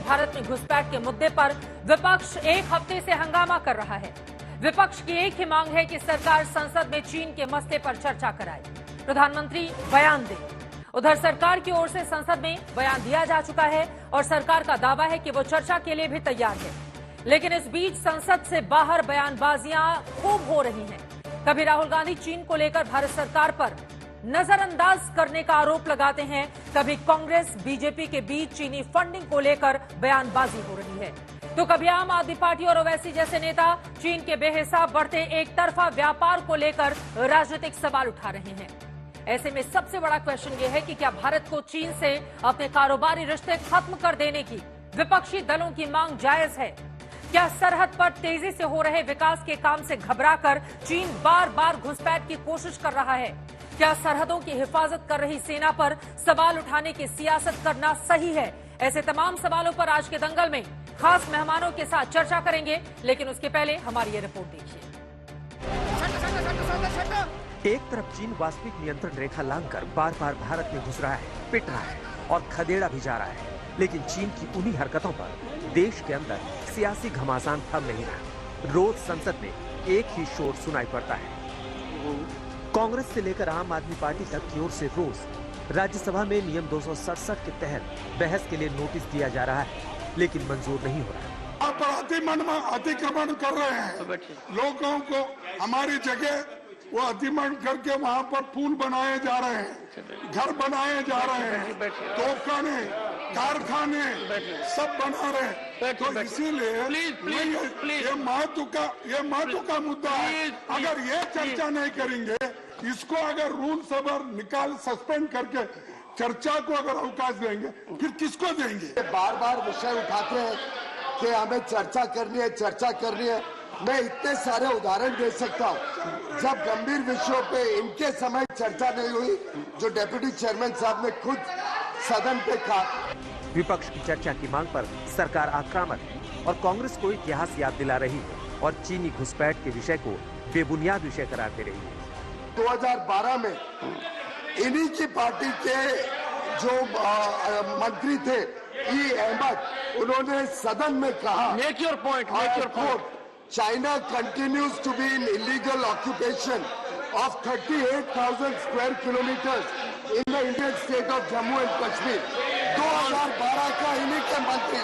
भारत में घुसपैठ के मुद्दे पर विपक्ष एक हफ्ते से हंगामा कर रहा है। विपक्ष की एक ही मांग है कि सरकार संसद में चीन के मसले पर चर्चा कराए, प्रधानमंत्री बयान दे। उधर सरकार की ओर से संसद में बयान दिया जा चुका है और सरकार का दावा है कि वो चर्चा के लिए भी तैयार है। लेकिन इस बीच संसद से बाहर बयानबाजियां खूब हो रही हैं। कभी राहुल गांधी चीन को लेकर भारत सरकार पर नजरअंदाज करने का आरोप लगाते हैं, कभी कांग्रेस बीजेपी के बीच चीनी फंडिंग को लेकर बयानबाजी हो रही है, तो कभी आम आदमी पार्टी और ओवैसी जैसे नेता चीन के बेहिसाब बढ़ते एक तरफा व्यापार को लेकर राजनीतिक सवाल उठा रहे हैं। ऐसे में सबसे बड़ा क्वेश्चन यह है कि क्या भारत को चीन से अपने कारोबारी रिश्ते खत्म कर देने की विपक्षी दलों की मांग जायज है? क्या सरहद पर तेजी से हो रहे विकास के काम से घबराकर चीन बार बार घुसपैठ की कोशिश कर रहा है? क्या सरहदों की हिफाजत कर रही सेना पर सवाल उठाने की सियासत करना सही है? ऐसे तमाम सवालों पर आज के दंगल में खास मेहमानों के साथ चर्चा करेंगे, लेकिन उसके पहले हमारी ये रिपोर्ट देखिए। एक तरफ चीन वास्तविक नियंत्रण रेखा लांघकर बार बार भारत में घुस रहा है, पिट रहा है और खदेड़ा भी जा रहा है, लेकिन चीन की उन्हीं हरकतों पर देश के अंदर सियासी घमासान थम नहीं रहा। रोज संसद में एक ही शोर सुनाई पड़ता है। कांग्रेस से लेकर आम आदमी पार्टी तक की ओर से रोज राज्यसभा में नियम 267 के तहत बहस के लिए नोटिस दिया जा रहा है, लेकिन मंजूर नहीं हो रहा है। अतिक्रमण कर रहे हैं लोगों को, हमारी जगह वो अतिक्रमण करके वहाँ पर पुल बनाए जा रहे हैं, घर बनाए जा रहे हैं, तोखाने, कारखाने सब बना रहे हैं। तो इसीलिए ये महत्व का मुद्दा है। अगर ये चर्चा नहीं करेंगे, इसको अगर रूल्स अगर सस्पेंड करके चर्चा को अगर अवकाश देंगे, फिर किसको देंगे? बार बार विषय उठाते हैं कि हमें चर्चा करनी है। मैं इतने सारे उदाहरण दे सकता हूँ जब गंभीर विषयों पे इनके समय चर्चा नहीं हुई, जो डेप्यूटी चेयरमैन साहब ने खुद सदन पे कहा। विपक्ष की चर्चा की मांग पर सरकार आक्रामक है और कांग्रेस को इतिहास याद दिला रही है और चीनी घुसपैठ के विषय को बेबुनियाद विषय करार दे रही है। 2012 में इन्हीं की पार्टी के जो मंत्री थे ई अहमद, उन्होंने सदन में कहा, make your point, China continues to be in illegal occupation of 38,000 square kilometers in the Indian state of Jammu and Kashmir. 2012 का इन्हीं के मंत्री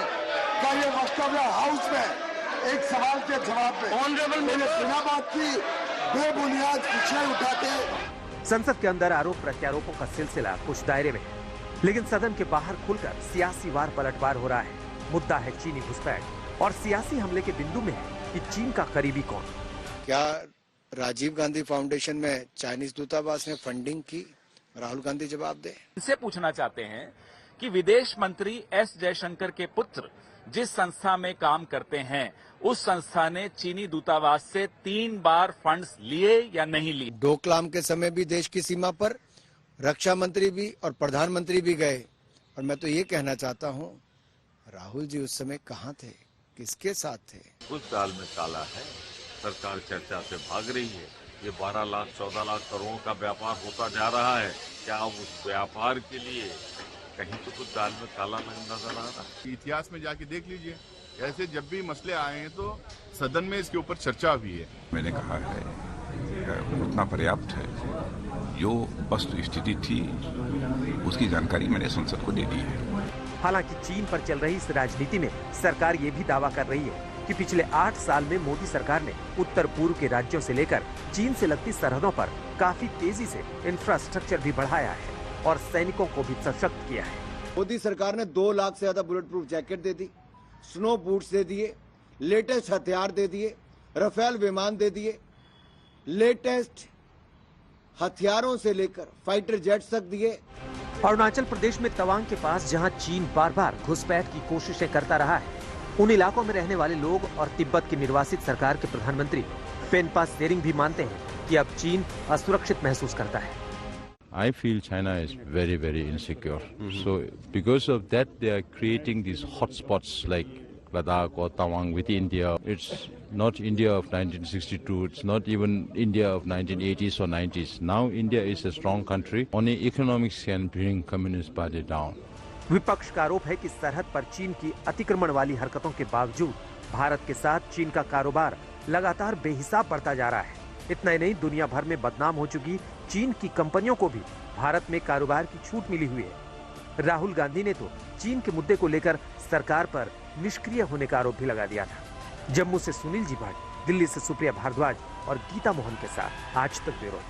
का ये वक्तव्य हाउस में एक सवाल के जवाब में ऑनरेबल मैंने बिना बात की बेबुनियाद विषय उठाते। संसद के अंदर आरोप प्रत्यारोपों का सिलसिला कुछ दायरे में, लेकिन सदन के बाहर खुलकर सियासी वार पलटवार हो रहा है। मुद्दा है चीनी घुसपैठ और सियासी हमले के बिंदु में है कि चीन का करीबी कौन? क्या राजीव गांधी फाउंडेशन में चाइनीज दूतावास ने फंडिंग की? राहुल गांधी जवाब दे। इनसे पूछना चाहते हैं कि विदेश मंत्री एस जयशंकर के पुत्र जिस संस्था में काम करते हैं, उस संस्था ने चीनी दूतावास से 3 बार फंड्स लिए या नहीं लिए? डोकलाम के समय भी देश की सीमा पर रक्षा मंत्री भी और प्रधानमंत्री भी गए, और मैं तो ये कहना चाहता हूँ, राहुल जी उस समय कहाँ थे, किसके साथ थे? उस दाल में काला है। सरकार चर्चा से भाग रही है। ये 12 लाख 14 लाख करोड़ का व्यापार होता जा रहा है। क्या उस व्यापार के लिए कहीं तो कुछ दाल में काला नजर आ रहा है? इतिहास में जाके देख लीजिए, ऐसे जब भी मसले आए हैं तो सदन में इसके ऊपर चर्चा हुई है। मैंने कहा है उतना पर्याप्त है। जो वस्तु स्थिति थी उसकी जानकारी मैंने संसद को दे दी है। हालांकि चीन पर चल रही इस राजनीति में सरकार ये भी दावा कर रही है कि पिछले 8 साल में मोदी सरकार ने उत्तर पूर्व के राज्यों से लेकर चीन से लगती सरहदों पर काफी तेजी से इंफ्रास्ट्रक्चर भी बढ़ाया है और सैनिकों को भी सशक्त किया है। मोदी सरकार ने 2 लाख से ज्यादा बुलेट प्रूफ जैकेट दे दी, स्नो बूट्स दे दिए, लेटेस्ट हथियार दे दिए, राफेल विमान दे दिए, लेटेस्ट हथियारों से लेकर फाइटर जेट्स तक दिए। अरुणाचल प्रदेश में तवांग के पास जहां चीन बार बार घुसपैठ की कोशिशें करता रहा है, उन इलाकों में रहने वाले लोग और तिब्बत की निर्वासित सरकार के प्रधानमंत्री पेनपा त्सेरिंग भी मानते हैं कि अब चीन असुरक्षित महसूस करता है। I feel China is very, very insecure. So because of that, they are creating these hotspots like Ladakh or Tawang with India. It's not India of 1962. It's not even India of 1980s or 90s. Now India is a strong country. Only economics can bring Communist Party down. विपक्ष का आरोप है कि सरहद पर चीन की अतिक्रमण वाली हरकतों के बावजूद भारत के साथ चीन का कारोबार लगातार बेहिसाब बढ़ता जा रहा है। इतना ही नहीं, दुनिया भर में बदनाम हो चुकी चीन की कंपनियों को भी भारत में कारोबार की छूट मिली हुई है। राहुल गांधी ने तो चीन के मुद्दे को लेकर सरकार पर निष्क्रिय होने का आरोप भी लगा दिया था। जम्मू से सुनील जी भट्ट, दिल्ली से सुप्रिया भारद्वाज और गीता मोहन के साथ आज तक ब्यूरो।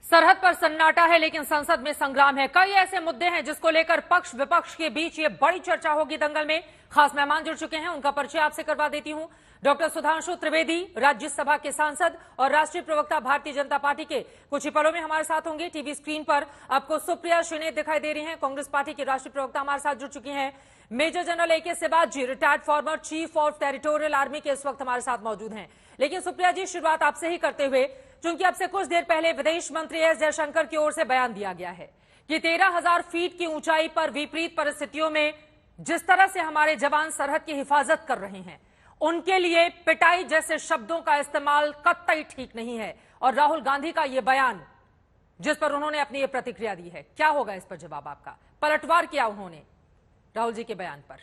सरहद पर सन्नाटा है, लेकिन संसद में संग्राम है। कई ऐसे मुद्दे हैं जिसको लेकर पक्ष विपक्ष के बीच ये बड़ी चर्चा होगी दंगल में। खास मेहमान जुड़ चुके हैं, उनका परिचय आपसे करवा देती हूं। डॉक्टर सुधांशु त्रिवेदी, राज्यसभा के सांसद और राष्ट्रीय प्रवक्ता भारतीय जनता पार्टी के, कुछ ही पलों में हमारे साथ होंगे। टीवी स्क्रीन पर आपको सुप्रिया श्रीनेत दिखाई दे रही हैं, कांग्रेस पार्टी की राष्ट्रीय प्रवक्ता हमारे साथ जुड़ चुकी हैं। मेजर जनरल ए.के. Sibaji, retired former chief of territorial army के इस वक्त हमारे साथ मौजूद हैं। लेकिन सुप्रिया जी, शुरुआत आपसे ही करते हुए, क्योंकि अब से कुछ देर पहले विदेश मंत्री एस जयशंकर की ओर से बयान दिया गया है कि 13,000 फीट की ऊंचाई पर विपरीत परिस्थितियों में जिस तरह से हमारे जवान सरहद की हिफाजत कर रहे हैं, उनके लिए पिटाई जैसे शब्दों का इस्तेमाल कतई ठीक नहीं है। और राहुल गांधी का यह बयान, जिस पर उन्होंने अपनी ये प्रतिक्रिया दी है, क्या होगा इस पर जवाब आपका? पलटवार किया उन्होंने राहुल जी के बयान पर।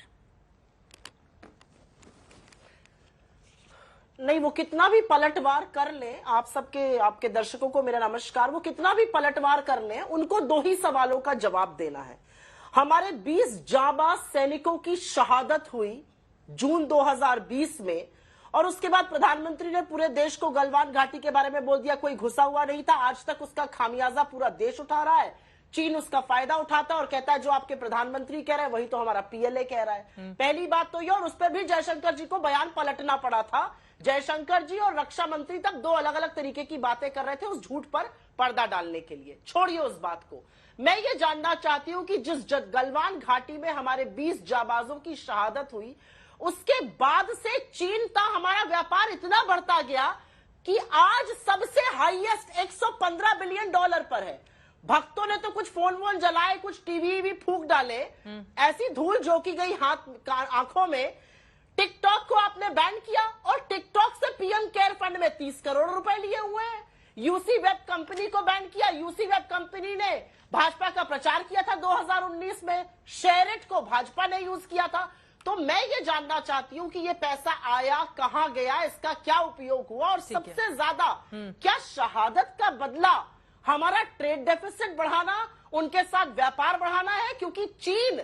नहीं, वो कितना भी पलटवार कर ले, आपके दर्शकों को मेरा नमस्कार, वो कितना भी पलटवार कर ले, उनको दो ही सवालों का जवाब देना है। हमारे 20 जाबाज सैनिकों की शहादत हुई जून 2020 में, और उसके बाद प्रधानमंत्री ने पूरे देश को गलवान घाटी के बारे में बोल दिया, कोई घुसा हुआ नहीं था। आज तक उसका खामियाजा पूरा देश उठा रहा है। चीन उसका फायदा उठाता है और कहता है जो आपके प्रधानमंत्री कह रहे हैं वही तो हमारा पीएलए कह रहा है। पहली बात तो ये, और उस पर भी जयशंकर जी को बयान पलटना पड़ा था। जयशंकर जी और रक्षा मंत्री तक दो अलग अलग तरीके की बातें कर रहे थे उस झूठ पर पर्दा डालने के लिए। छोड़िए उस बात को। मैं ये जानना चाहती हूं कि जिस गलवान घाटी में हमारे 20 जाबाजों की शहादत हुई, उसके बाद से चीन का हमारा व्यापार इतना बढ़ता गया कि आज सबसे हाईएस्ट $115 बिलियन पर है। भक्तों ने तो कुछ फोन वोन जलाए, कुछ टीवी भी फूंक डाले, ऐसी धूल झोंकी गई आंखों में। टिकटॉक को आपने बैन किया और टिकटॉक से पीएम केयर फंड में 30 करोड़ रुपए लिए हुए हैं। यूसी वेब कंपनी को बैन किया। यूसी वेब कंपनी ने भाजपा का प्रचार किया था 2019 में। शेयरेट को भाजपा ने यूज किया था। तो मैं ये जानना चाहती हूं कि ये पैसा आया कहां गया, इसका क्या उपयोग हुआ, और सबसे ज्यादा क्या शहादत का बदला हमारा ट्रेड डेफिसिट बढ़ाना, उनके साथ व्यापार बढ़ाना है? क्योंकि चीन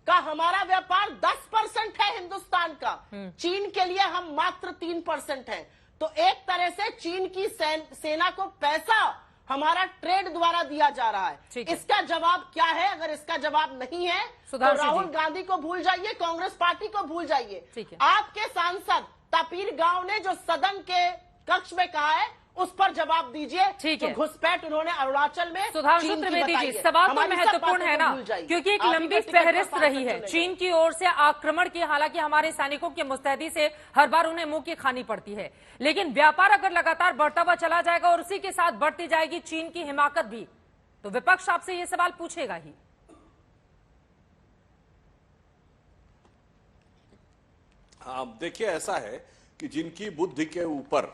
का हमारा व्यापार 10% है हिंदुस्तान का, चीन के लिए हम मात्र 3% हैं। तो एक तरह से चीन की सेना को पैसा हमारा ट्रेड द्वारा दिया जा रहा है। इसका जवाब क्या है? अगर इसका जवाब नहीं है तो राहुल गांधी को भूल जाइए, कांग्रेस पार्टी को भूल जाइए। आपके सांसद तपीर गांव ने जो सदन के कक्ष में कहा है उस पर जवाब दीजिए। ठीक है, तो घुसपैठ उन्होंने अरुणाचल में। सुधांशु त्रिवेदी जी, सवाल तो महत्वपूर्ण है ना, क्योंकि एक लंबी फहरिस्त रही है चीन की ओर से आक्रमण की। हालांकि हमारे सैनिकों की मुस्तैदी से हर बार उन्हें मुंह की खानी पड़ती है, लेकिन व्यापार अगर लगातार बढ़ता हुआ चला जाएगा और उसी के साथ बढ़ती जाएगी चीन की हिमाकत भी, तो विपक्ष आपसे ये सवाल पूछेगा ही। हाँ, देखिए, ऐसा है कि जिनकी बुद्धि के ऊपर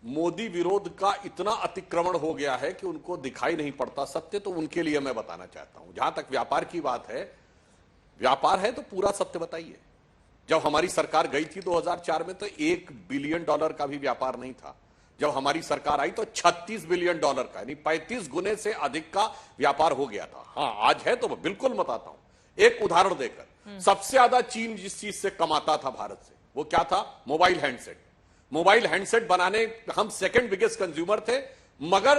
मोदी विरोध का इतना अतिक्रमण हो गया है कि उनको दिखाई नहीं पड़ता सत्य, तो उनके लिए मैं बताना चाहता हूं। जहां तक व्यापार की बात है, व्यापार है तो पूरा सत्य बताइए। जब हमारी सरकार गई थी 2004 में तो $1 बिलियन का भी व्यापार नहीं था। जब हमारी सरकार आई तो $36 बिलियन का, यानी 35 गुने से अधिक का व्यापार हो गया था। हाँ, आज है तो मैं बिल्कुल बताता हूं एक उदाहरण देकर। सबसे ज्यादा चीन जिस चीज से कमाता था भारत से, वो क्या था? Mobile handset. मोबाइल हैंडसेट बनाने हम सेकंड बिगेस्ट कंज्यूमर थे, मगर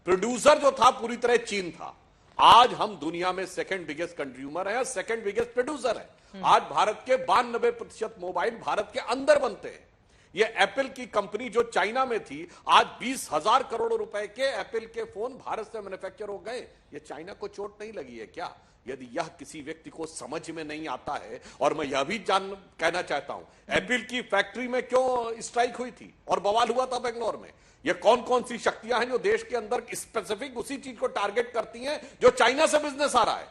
प्रोड्यूसर जो था पूरी तरह चीन था। आज हम दुनिया में सेकंड बिगेस्ट कंज्यूमर है, सेकंड बिगेस्ट प्रोड्यूसर है। आज भारत के 92% मोबाइल भारत के अंदर बनते हैं। ये एप्पल की कंपनी जो चाइना में थी, आज 20,000 करोड़ रुपए के एप्पल के फोन भारत से मैन्युफैक्चर हो गए। ये चाइना को चोट नहीं लगी है क्या? यदि यह किसी व्यक्ति को समझ में नहीं आता है, और मैं यह भी कहना चाहता हूं, एप्पल की फैक्ट्री में क्यों स्ट्राइक हुई थी और बवाल हुआ था बेंगलोर में? ये कौन कौन सी शक्तियां हैं जो देश के अंदर स्पेसिफिक उसी चीज को टारगेट करती हैं जो चाइना से बिजनेस आ रहा है?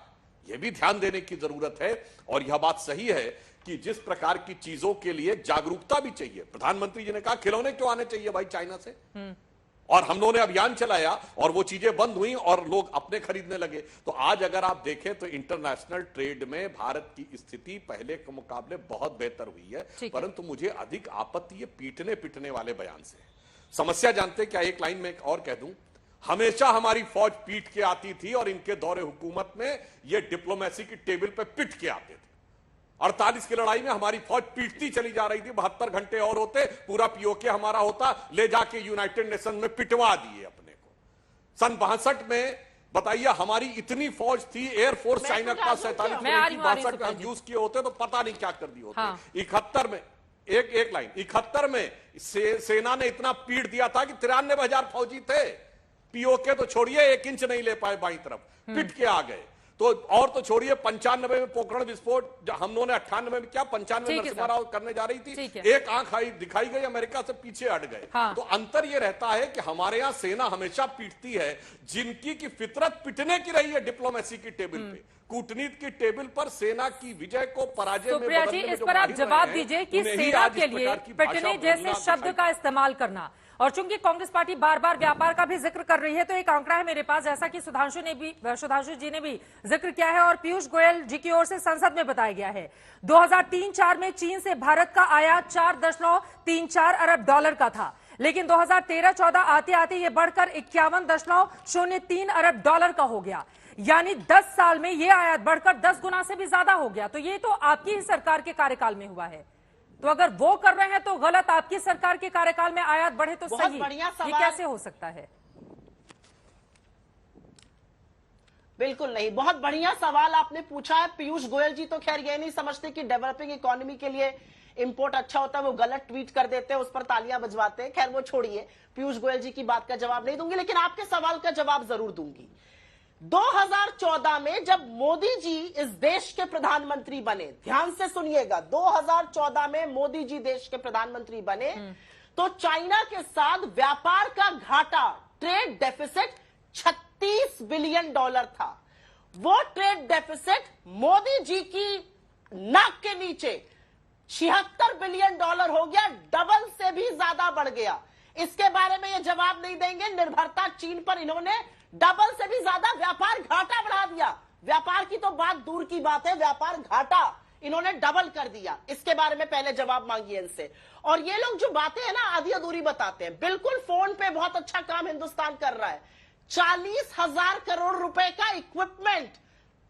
यह भी ध्यान देने की जरूरत है। और यह बात सही है कि जिस प्रकार की चीजों के लिए जागरूकता भी चाहिए। प्रधानमंत्री जी ने कहा खिलौने क्यों आने चाहिए भाई चाइना से, और हम लोगों ने अभियान चलाया और वो चीजें बंद हुई और लोग अपने खरीदने लगे। तो आज अगर आप देखें तो इंटरनेशनल ट्रेड में भारत की स्थिति पहले के मुकाबले बहुत बेहतर हुई है, परंतु मुझे अधिक आपत्ति ये पीटने वाले बयान से। समस्या जानते क्या, एक लाइन में और कह दूं, हमेशा हमारी फौज पीट के आती थी और इनके दौरे हुकूमत में ये डिप्लोमेसी की टेबल पे पिट के आते थे। 48 की लड़ाई में हमारी फौज पीटती चली जा रही थी, 72 घंटे और होते पूरा पीओके हमारा होता, ले जाके यूनाइटेड नेशन में पिटवा दिए अपने को। सन 62 में बताइए हमारी इतनी फौज थी, एयरफोर्स चाइना का 47 में 62 में हम यूज किए होते तो पता नहीं क्या कर दिए होते। 71 में एक लाइन, 71 में सेना ने इतना पीट दिया था कि 93,000 फौजी थे, पीओके तो छोड़िए 1 इंच नहीं ले पाए बाईं तरफ, पिट के आ गए। तो और तो छोड़िए 95 में पोखरण विस्फोट, हम लोगों ने 98 में क्या 95 में नरसिम्हा करने जा रही थी, एक आंख दिखाई गई, अमेरिका से पीछे हट गए। तो अंतर यह रहता है कि हमारे यहां सेना हमेशा पीटती है जिनकी की फितरत पिटने की रही है डिप्लोमेसी की टेबल पे, कूटनीति की टेबल पर सेना की विजय को पराजय में बदलने में इस पर आप जवाब दीजिए कि सेना के लिए पिटने जैसे शब्द का इस्तेमाल करना, और चूंकि कांग्रेस पार्टी बार बार व्यापार का भी जिक्र कर रही है, तो एक आंकड़ा है मेरे पास, जैसा कि सुधांशु जी ने भी जिक्र किया है और पीयूष गोयल जी की ओर से संसद में बताया गया है, 2003-04 में चीन से भारत का आयात $4.34 अरब का था, लेकिन 2013-14 आते आते ये बढ़कर $51.03 अरब का हो गया, यानी 10 साल में ये आयात बढ़कर 10 गुना से भी ज्यादा हो गया। तो ये तो आपकी ही सरकार के कार्यकाल में हुआ है, तो अगर वो कर रहे हैं तो गलत, आपकी सरकार के कार्यकाल में आयात बढ़े तो सही, ये कैसे हो सकता है? बिल्कुल नहीं, बहुत बढ़िया सवाल आपने पूछा है। पीयूष गोयल जी तो खैर ये नहीं समझते कि डेवलपिंग इकोनॉमी के लिए इंपोर्ट अच्छा होता है, वो गलत ट्वीट कर देते हैं, उस पर तालियां बजवाते हैं। खैर वो छोड़िए, पीयूष गोयल जी की बात का जवाब नहीं दूंगी, लेकिन आपके सवाल का जवाब जरूर दूंगी। 2014 में जब मोदी जी इस देश के प्रधानमंत्री बने, ध्यान से सुनिएगा, 2014 में मोदी जी देश के प्रधानमंत्री बने तो चाइना के साथ व्यापार का घाटा, ट्रेड डेफिसिट $36 बिलियन था। वो ट्रेड डेफिसिट मोदी जी की नाक के नीचे $76 बिलियन हो गया, डबल से भी ज्यादा बढ़ गया। इसके बारे में ये जवाब नहीं देंगे, निर्भरता चीन पर इन्होंने डबल से भी ज्यादा व्यापार घाटा बढ़ा दिया। व्यापार की तो बात दूर की बात है, व्यापार घाटा इन्होंने डबल कर दिया। इसके बारे में पहले जवाब मांगिए इनसे। और ये लोग जो बातें हैं ना आधी अधूरी बताते हैं, बिल्कुल फोन पे बहुत अच्छा काम हिंदुस्तान कर रहा है। 40,000 करोड़ रुपए का equipment,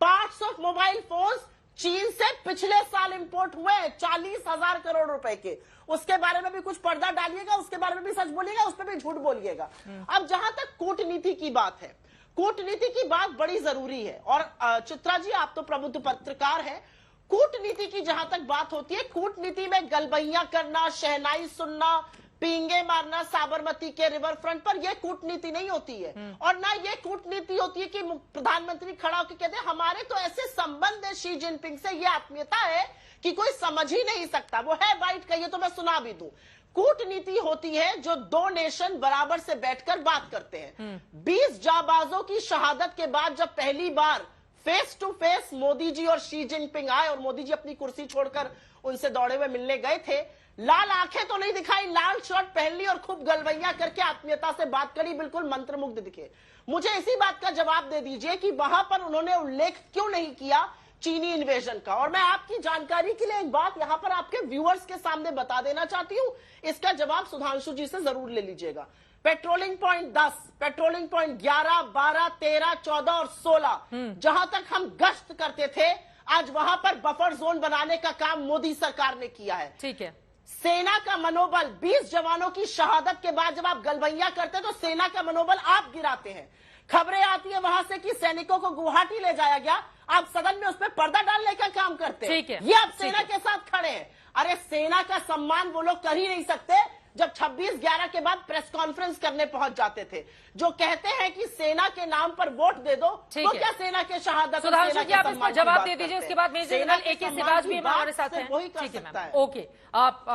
parts of mobile phones चीन से पिछले साल इंपोर्ट हुए 40,000 करोड़ रुपए के। उसके बारे में भी कुछ पर्दा डालिएगा, उसके बारे में भी सच बोलिएगा, उस पर भी झूठ बोलिएगा। अब जहां तक कूटनीति की बात है, कूटनीति की बात बड़ी जरूरी है। और चित्रा जी आप तो प्रबुद्ध पत्रकार हैं, कूटनीति की जहां तक बात होती है, कूटनीति में गलबैया करना, शहनाई सुनना, पींगे मारना साबरमती के रिवर फ्रंट पर, यह कूटनीति नहीं होती है। और ना ये कूटनीति होती है कि प्रधानमंत्री खड़ा होकर कहते हैं हमारे तो ऐसे संबंध है शी जिनपिंग से, ये आत्मीयता है कि कोई समझ ही नहीं सकता। वो है बाइट का, ये तो मैं सुना भी दूं। कूटनीति होती है जो दो नेशन बराबर से बैठकर बात करते हैं। 20 जाबाजों की शहादत के बाद जब पहली बार face to face Modi ji और शी जिनपिंग आए और मोदी जी अपनी कुर्सी छोड़कर उनसे दौड़े हुए मिलने गए थे, लाल आंखें तो नहीं दिखाई, लाल शर्ट पहन ली और खूब गलवैया करके आत्मीयता से बात करी, बिल्कुल मंत्रमुग्ध दिखे। मुझे इसी बात का जवाब दे दीजिए कि वहां पर उन्होंने उल्लेख क्यों नहीं किया चीनी इन्वेजन का। और मैं आपकी जानकारी के लिए एक बात यहां पर आपके व्यूअर्स के सामने बता देना चाहती हूं, इसका जवाब सुधांशु जी से जरूर ले लीजिएगा। पेट्रोलिंग पॉइंट 10, पेट्रोलिंग पॉइंट 11, 12, 13, 14 और 16 जहां तक हम गश्त करते थे, आज वहां पर बफर जोन बनाने का काम मोदी सरकार ने किया है। ठीक है। सेना का मनोबल, 20 जवानों की शहादत के बाद जब आप गलबैया करते हैं तो सेना का मनोबल आप गिराते हैं। खबरें आती है वहां से कि सैनिकों को गुवाहाटी ले जाया गया, आप सदन में उस पर पर्दा डालने का काम करते हैं। ये आप सेना के साथ खड़े हैं। अरे सेना का सम्मान वो लोग कर ही नहीं सकते जब 26/11 के बाद प्रेस कॉन्फ्रेंस करने पहुंच जाते थे। जो कहते हैं कि सेना के नाम पर वोट दे दो, तो क्या सेना के शहादत सुधांशु जी आप इसका जवाब दे दीजिए। उसके बाद मेजर जनरल AK सिराज भी हमारे साथ हैं। ठीक है मैम, ओके।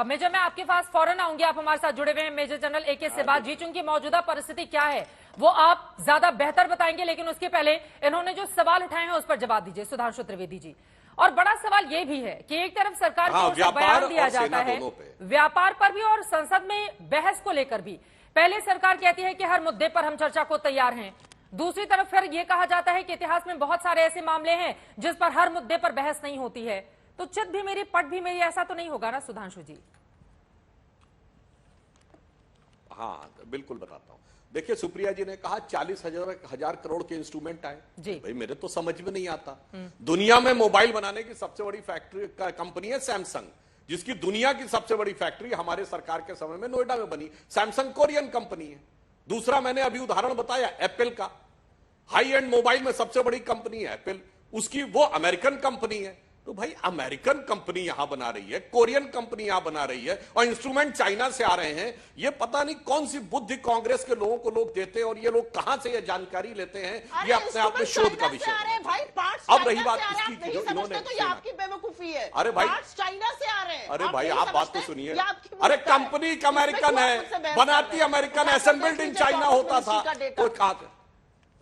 मेजर मैं आपके पास फौरन आऊंगी, आप हमारे साथ जुड़े हुए हैं मेजर जनरल AK सिराज जी। चूंकि मौजूदा परिस्थिति क्या है वो आप ज्यादा बेहतर बताएंगे, लेकिन उसके पहले इन्होंने जो सवाल उठाए हैं उस पर जवाब दीजिए सुधांशु त्रिवेदी जी। और बड़ा सवाल ये भी है कि एक तरफ सरकार की ओर से बयान दिया जाता है व्यापार पर भी और संसद में बहस को लेकर भी, पहले सरकार कहती है कि हर मुद्दे पर हम चर्चा को तैयार हैं, दूसरी तरफ फिर यह कहा जाता है कि इतिहास में बहुत सारे ऐसे मामले हैं जिस पर हर मुद्दे पर बहस नहीं होती है। तो चित भी मेरी पट भी मेरी, ऐसा तो नहीं होगा ना सुधांशु जी? हाँ बिल्कुल बताता हूं। देखिए सुप्रिया जी ने कहा 40,000 करोड़ के इंस्ट्रूमेंट आए जी। भाई मेरे तो समझ में नहीं आता। दुनिया में मोबाइल बनाने की सबसे बड़ी फैक्ट्री कंपनी है सैमसंग, जिसकी दुनिया की सबसे बड़ी फैक्ट्री हमारे सरकार के समय में नोएडा में बनी। सैमसंग कोरियन कंपनी है। दूसरा मैंने अभी उदाहरण बताया एप्पल का, हाई एंड मोबाइल में सबसे बड़ी कंपनी है एप्पल, उसकी वो अमेरिकन कंपनी है। तो भाई अमेरिकन कंपनी यहां बना रही है, कोरियन कंपनी यहां बना रही है और इंस्ट्रूमेंट चाइना से आ रहे हैं। ये पता नहीं कौन सी बुद्धि कांग्रेस के लोगों को लोग देते हैं और ये लोग कहां से ये जानकारी लेते हैं। ये अपने आप में शोध का विषय है। अब रही बात इसकी की जो इन्होंने, तो ये आपकी बेवकूफी है। अरे भाई चाइना से आ रहे हैं। अरे भाई आप बात तो सुनिए। अरे कंपनी अमेरिकन है, बनाती अमेरिकन, असेंबल्ड इन चाइना होता था तो कहा।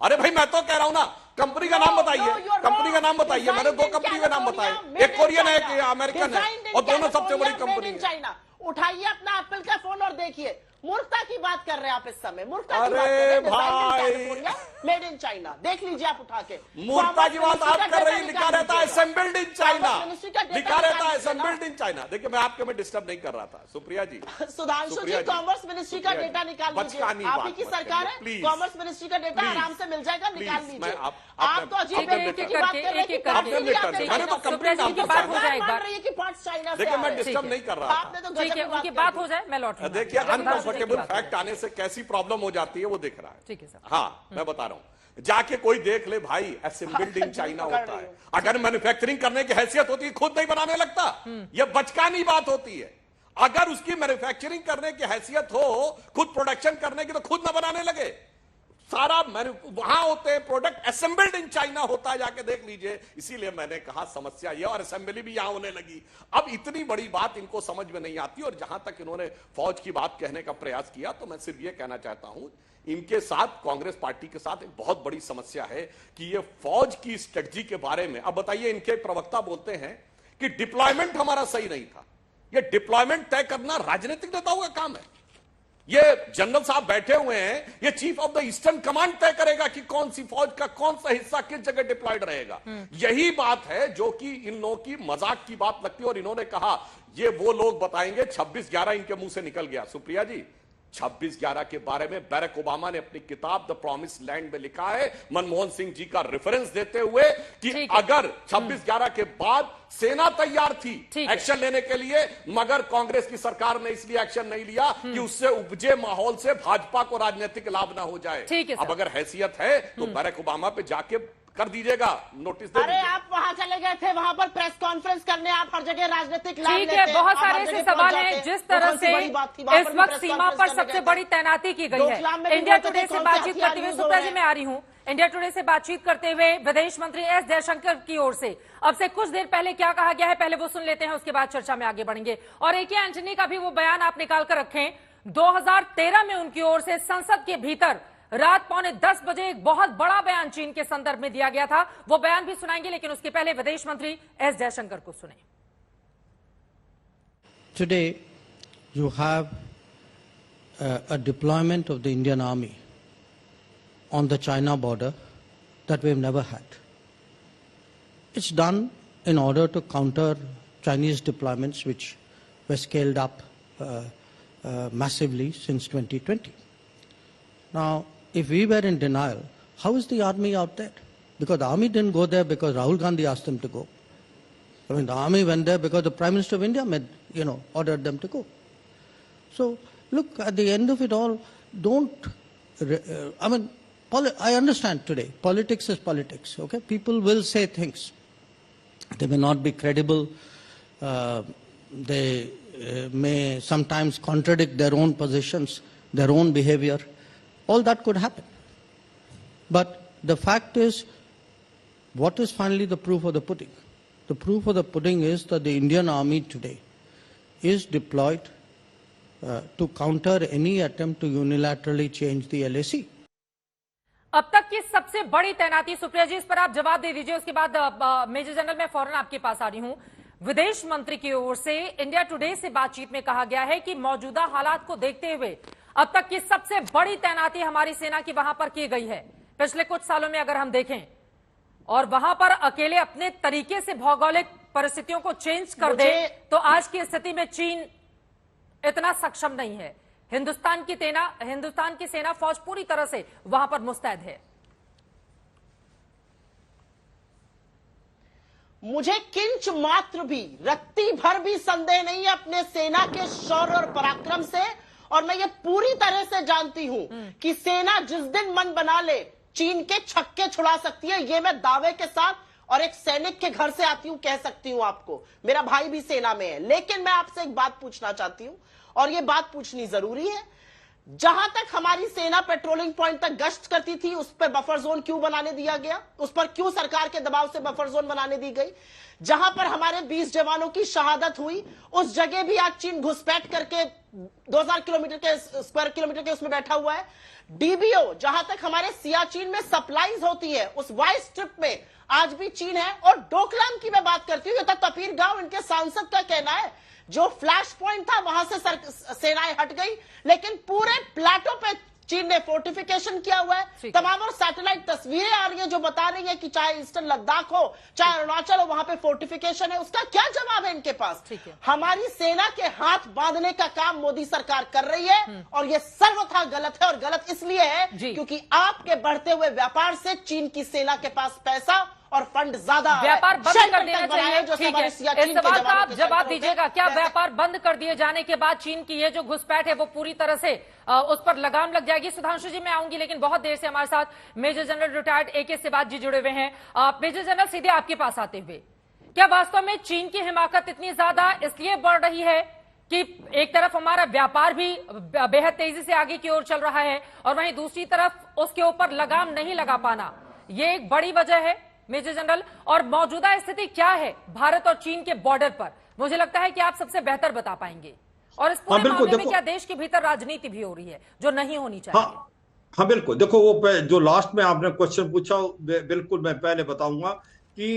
अरे भाई मैं तो कह रहा हूं ना, कंपनी का नाम बताइए, कंपनी का नाम बताइए। मैंने 2 कंपनी के नाम बताए, एक कोरियन है एक अमेरिकन है और दोनों सबसे बड़ी कंपनी है। चाइना उठाइए अपना एप्पल का फोन और देखिए, मूर्खता की बात कर रहे हैं आप इस समय। मूर्खता की बात कर रहे हैं, मेड इन चाइना। देख लीजिए आप उठा के। मूर्खता की बात आप कर रही, लिखा रहता है असेंबल्ड इन चाइना, लिखा रहता है असेंबल्ड इन चाइना। देखिए मैं आपके में डिस्टर्ब नहीं कर रहा था सुप्रिया जी। सुधांशु जी कॉमर्स मिनिस्ट्री का डेटा निकाल लीजिए, आप ही की सरकार है, कॉमर्स मिनिस्ट्री का डेटा आराम से मिल जाएगा, निकाल लीजिए। आप तो अजीब की बात कर रहे हैं कि बात देखिए मैं डिस्टर्ब नहीं कर रहा था। उनकी बात हो जाए, मैं लौट। देखिए अनकंफर्टेबल फैक्ट आने से कैसी प्रॉब्लम हो जाती है वो देख रहा है। ठीक है सर। हाँ मैं बता रहा हूं, जाके कोई देख ले भाई, असेंबल्ड इन चाइना होता है। अगर मैन्युफैक्चरिंग करने की हैसियत होती है खुद नहीं बनाने लगता। यह बचकानी बात होती है। अगर उसकी मैन्युफैक्चरिंग करने की हैसियत हो, खुद प्रोडक्शन करने की, तो खुद ना बनाने लगे। सारा वहां होते हैं प्रोडक्ट, असेंबल्ड इन चाइना होता है, जाके देख लीजिए। इसीलिए मैंने कहा समस्या यह, और असेंबली भी यहां होने लगी। अब इतनी बड़ी बात इनको समझ में नहीं आती। और जहां तक इन्होंने फौज की बात कहने का प्रयास किया, तो मैं सिर्फ यह कहना चाहता हूं, इनके साथ कांग्रेस पार्टी के साथ एक बहुत बड़ी समस्या है कि ये फौज की स्ट्रेटजी के बारे में, अब बताइए, इनके प्रवक्ता बोलते हैं कि डिप्लॉयमेंट हमारा सही नहीं था। यह डिप्लॉयमेंट तय करना राजनीतिक नेताओं का काम है। ये जनरल साहब बैठे हुए हैं, ये chief of the eastern command तय करेगा कि कौन सी फौज का कौन सा हिस्सा किस जगह डिप्लॉयड रहेगा। यही बात है जो कि इन लोगों की मजाक की बात लगती है। और इन्होंने कहा ये वो लोग बताएंगे, 26/11 इनके मुंह से निकल गया। सुप्रिया जी 26/11 के बारे में बैरक ओबामा ने अपनी किताब द प्रॉमिस लैंड में लिखा है, मनमोहन सिंह जी का रेफरेंस देते हुए, कि अगर 26/11 के बाद सेना तैयार थी एक्शन लेने के लिए, मगर कांग्रेस की सरकार ने इसलिए एक्शन नहीं लिया कि उससे उपजे माहौल से भाजपा को राजनीतिक लाभ ना हो जाए। अब अगर हैसियत है तो बैरक ओबामा पे जाके कर दीजिएगा, नोटिस दे अरे आप वहां चले गए थे, वहां पर प्रेस कॉन्फ्रेंस करने, आप हर जगह राजनीतिक लाभ लेते हैं। बहुत सारे ऐसे सवाल हैं। जिस तरह से इस वक्त सीमा पर सबसे बड़ी तैनाती की गई है, इंडिया टुडे से बातचीत करते हुए, सुप्रिया जी मैं आ रही हूं, इंडिया टुडे से बातचीत करते हुए विदेश मंत्री एस जयशंकर की ओर से अब से कुछ देर पहले क्या कहा गया है, पहले वो सुन लेते हैं, उसके बाद चर्चा में आगे बढ़ेंगे। और ए के एंटनी का भी वो बयान आप निकाल कर रखें, 2013 में उनकी ओर से संसद के भीतर रात 9:45 बजे एक बहुत बड़ा बयान चीन के संदर्भ में दिया गया था। वो बयान भी सुनाएंगे, लेकिन उसके पहले विदेश मंत्री एस जयशंकर को सुने। Today you have a deployment of the Indian Army on the China border that we've never had. It's done in order to counter Chinese deployments which were scaled up massively since 2020. Now, if we were in denial, how is the army out there? Because the army didn't go there because Rahul Gandhi asked them to go. I mean, the army went there because the Prime Minister of India ordered them to go. So, look, at the end of it all, I understand today, politics is politics, okay? People will say things. They may not be credible. They may sometimes contradict their own positions, their own behavior. All that could happen. But the fact is, what is finally the proof of the pudding? The proof of the pudding is that the Indian Army today is deployed to counter any attempt to unilaterally change the LAC. अब तक की सबसे बड़ी तैनाती, सुप्रिया जी इस पर आप जवाब दे दीजिए, उसके बाद मेजर जनरल मैं फौरन आपके पास आ रही हूं। विदेश मंत्री की ओर से इंडिया टुडे से बातचीत में कहा गया है कि मौजूदा हालात को देखते हुए अब तक की सबसे बड़ी तैनाती हमारी सेना की वहां पर की गई है पिछले कुछ सालों में अगर हम देखें, और वहां पर अकेले अपने तरीके से भौगोलिक परिस्थितियों को चेंज कर दे तो आज की स्थिति में चीन इतना सक्षम नहीं है। हिंदुस्तान की सेना फौज पूरी तरह से वहां पर मुस्तैद है। मुझे किंच मात्र भी, रत्ती भर भी संदेह नहीं है अपने सेना के शौर्य और पराक्रम से, और मैं ये पूरी तरह से जानती हूं कि सेना जिस दिन मन बना ले चीन के छक्के छुड़ा सकती है। ये मैं दावे के साथ और एक सैनिक के घर से आती हूं कह सकती हूं आपको। मेरा भाई भी सेना में है। लेकिन मैं आपसे एक बात पूछना चाहती हूं, और ये बात पूछनी जरूरी है। जहां तक हमारी सेना पेट्रोलिंग पॉइंट तक गश्त करती थी, उस पर बफर जोन क्यों बनाने दिया गया? उस पर क्यों सरकार के दबाव से बफर जोन बनाने दी गई? जहां पर हमारे 20 जवानों की शहादत हुई, उस जगह भी आज चीन घुसपैठ करके 2000 किलोमीटर के स्क्वायर किलोमीटर के उसमें बैठा हुआ है। डीबीओ, जहां तक हमारे सियाचिन में सप्लाईज होती है, उस वाइस स्ट्रिप में आज भी चीन है। और डोकलाम की मैं बात करती हूं, ये तो तपीर गांव इनके सांसद का कहना है, जो फ्लैश पॉइंट था वहां से सेनाएं हट गई, लेकिन पूरे प्लेटो पे चीन ने फोर्टिफिकेशन किया हुआ है। तमाम और सैटेलाइट तस्वीरें आ रही है जो बता रही है कि चाहे ईस्टर्न लद्दाख हो, चाहे अरुणाचल हो, वहां पे फोर्टिफिकेशन है। उसका क्या जवाब है इनके पास? हमारी सेना के हाथ बांधने का काम मोदी सरकार कर रही है, और यह सर्वथा गलत है। और गलत इसलिए है क्योंकि आपके बढ़ते हुए व्यापार से चीन की सेना के पास पैसा और फंड ज्यादा, व्यापार बंद कर देना चाहिए। ठीक है, इस सवाल का आप जवाब दीजिएगा। क्या व्यापार बंद कर दिए जाने के बाद चीन की ये जो घुसपैठ है वो पूरी तरह से उस पर लगाम लग जाएगी? सुधांशु जी मैं आऊंगी, लेकिन बहुत देर से हमारे साथ major general retired AK Siwach जी जुड़े हुए हैं। मेजर जनरल, सीधे आपके पास आते हुए, क्या वास्तव में चीन की हिमाकत इतनी ज्यादा इसलिए बढ़ रही है कि एक तरफ हमारा व्यापार भी बेहद तेजी से आगे की ओर चल रहा है, और वहीं दूसरी तरफ उसके ऊपर लगाम नहीं लगा पाना, ये एक बड़ी वजह है मेजर जनरल? और मौजूदा स्थिति क्या है भारत और चीन के बॉर्डर पर? मुझे लगता है कि आप सबसे बेहतर बता पाएंगे। और इस पूरे मामले में क्या देश के भीतर राजनीति भी हो रही है जो नहीं होनी चाहिए? हाँ बिल्कुल। देखो, वो जो लास्ट में आपने क्वेश्चन पूछा, बिल्कुल मैं पहले बताऊंगा कि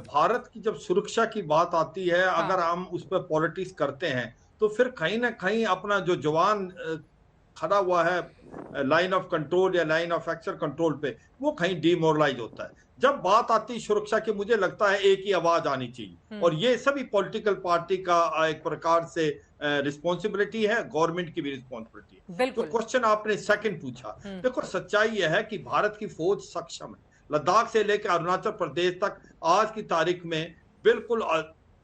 भारत की जब सुरक्षा की बात आती है, अगर हम उस पर पॉलिटिक्स करते हैं तो फिर कहीं ना कहीं अपना जो जवान खड़ा हुआ है लाइन ऑफ कंट्रोल या लाइन ऑफ एक्शन कंट्रोल पे, वो कहीं डिमोरलाइज होता है। जब बात आती सुरक्षा की, मुझे लगता है एक ही आवाज आनी चाहिए, और ये सभी पॉलिटिकल पार्टी का एक प्रकार से रिस्पॉन्सिबिलिटी है, गवर्नमेंट की भी रिस्पॉन्सिबिलिटी है। तो क्वेश्चन आपने सेकंड पूछा, देखो सच्चाई यह है कि भारत की फौज सक्षम है। लद्दाख से लेकर अरुणाचल प्रदेश तक आज की तारीख में बिल्कुल,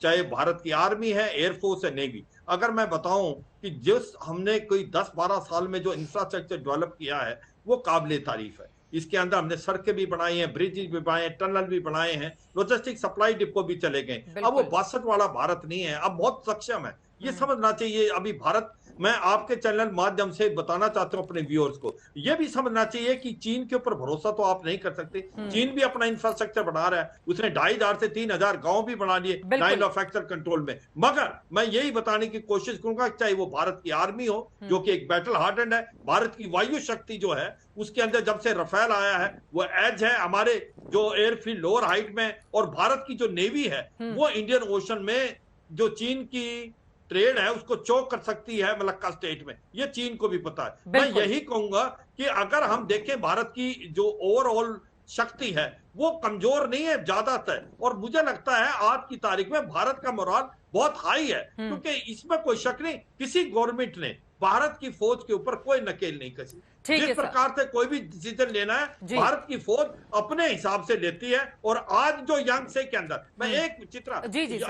चाहे भारत की आर्मी है, एयरफोर्स है, नेवी, अगर मैं बताऊं कि जिस हमने कोई 10-12 साल में जो इंफ्रास्ट्रक्चर डेवलप किया है वो काबिले तारीफ है। इसके अंदर हमने सड़कें भी बनाई हैं, ब्रिजेज भी बनाए हैं, टनल भी बनाए हैं, लॉजिस्टिक सप्लाई डिपो भी चले गए। अब वो 62 वाला भारत नहीं है, अब बहुत सक्षम है। ये समझना चाहिए अभी भारत, मैं आपके चैनल माध्यम से बताना चाहता हूं अपने व्यूअर्स को, यह भी समझना चाहिए कि चीन के ऊपर भरोसा तो आप नहीं कर सकते। चीन भी अपना इंफ्रास्ट्रक्चर बना रहा है, उसने 2500 से 3000 गांव भी बना लिए लाइन ऑफ एक्शन कंट्रोल में। मगर मैं यही बताने की कोशिश करूंगा, चाहे वो भारत की आर्मी हो जो कि एक बैटल हार्डेंड है, भारत की वायु शक्ति जो है उसके अंदर जब से रफेल आया है वो एज है हमारे जो एयरफील्ड लोअर हाइट में, और भारत की जो नेवी है वो इंडियन ओशन में जो चीन की ट्रेड है उसको चोक कर सकती है मलक्का स्टेट में, ये चीन को भी पता है। मैं यही कहूंगा कि अगर हम देखें भारत की जो ओवरऑल शक्ति है वो कमजोर नहीं है ज्यादातर, और मुझे लगता है आज की तारीख में भारत का मोराल बहुत हाई है, क्योंकि इसमें कोई शक नहीं किसी गवर्नमेंट ने भारत की फौज के ऊपर कोई नकेल नहीं कसी। जिस प्रकार से कोई भी डिसीजन लेना है भारत की फौज अपने हिसाब से लेती है। और आज जो यांगसे के अंदर, मैं एक चित्रा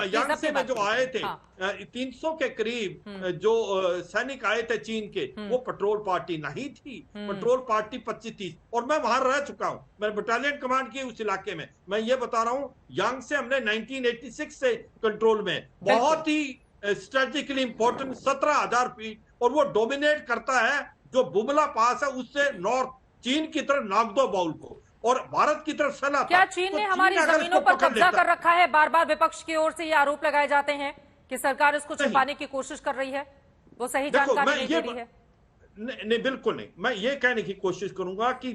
यांगसे में जो आए थे 300 के करीब जो सैनिक आए थे चीन के, वो पेट्रोल पार्टी नहीं थी, पेट्रोल पार्टी 25-30, और मैं वहां रह चुका हूं, मैं बटालियन कमांड की उस इलाके में। मैं ये बता रहा हूं यांगसे हमने 1986 से कंट्रोल में, बहुत ही स्ट्रेटेजिकली इंपॉर्टेंट 17,000 फीट, और वो डोमिनेट करता है जो बुमला पास है उससे नॉर्थ चीन की तरफ नागदो बाउल को, और भारत की तरफ सला। क्या चीन ने हमारी जमीनों पर कब्जा कर रखा है? बार बार विपक्ष की ओर से ये आरोप लगाए जाते हैं कि सरकार इसको छिपाने की कोशिश कर रही है, वो सही जानकारी नहीं दे रही है। नहीं, बिल्कुल नहीं। मैं ये कहने की कोशिश करूंगा कि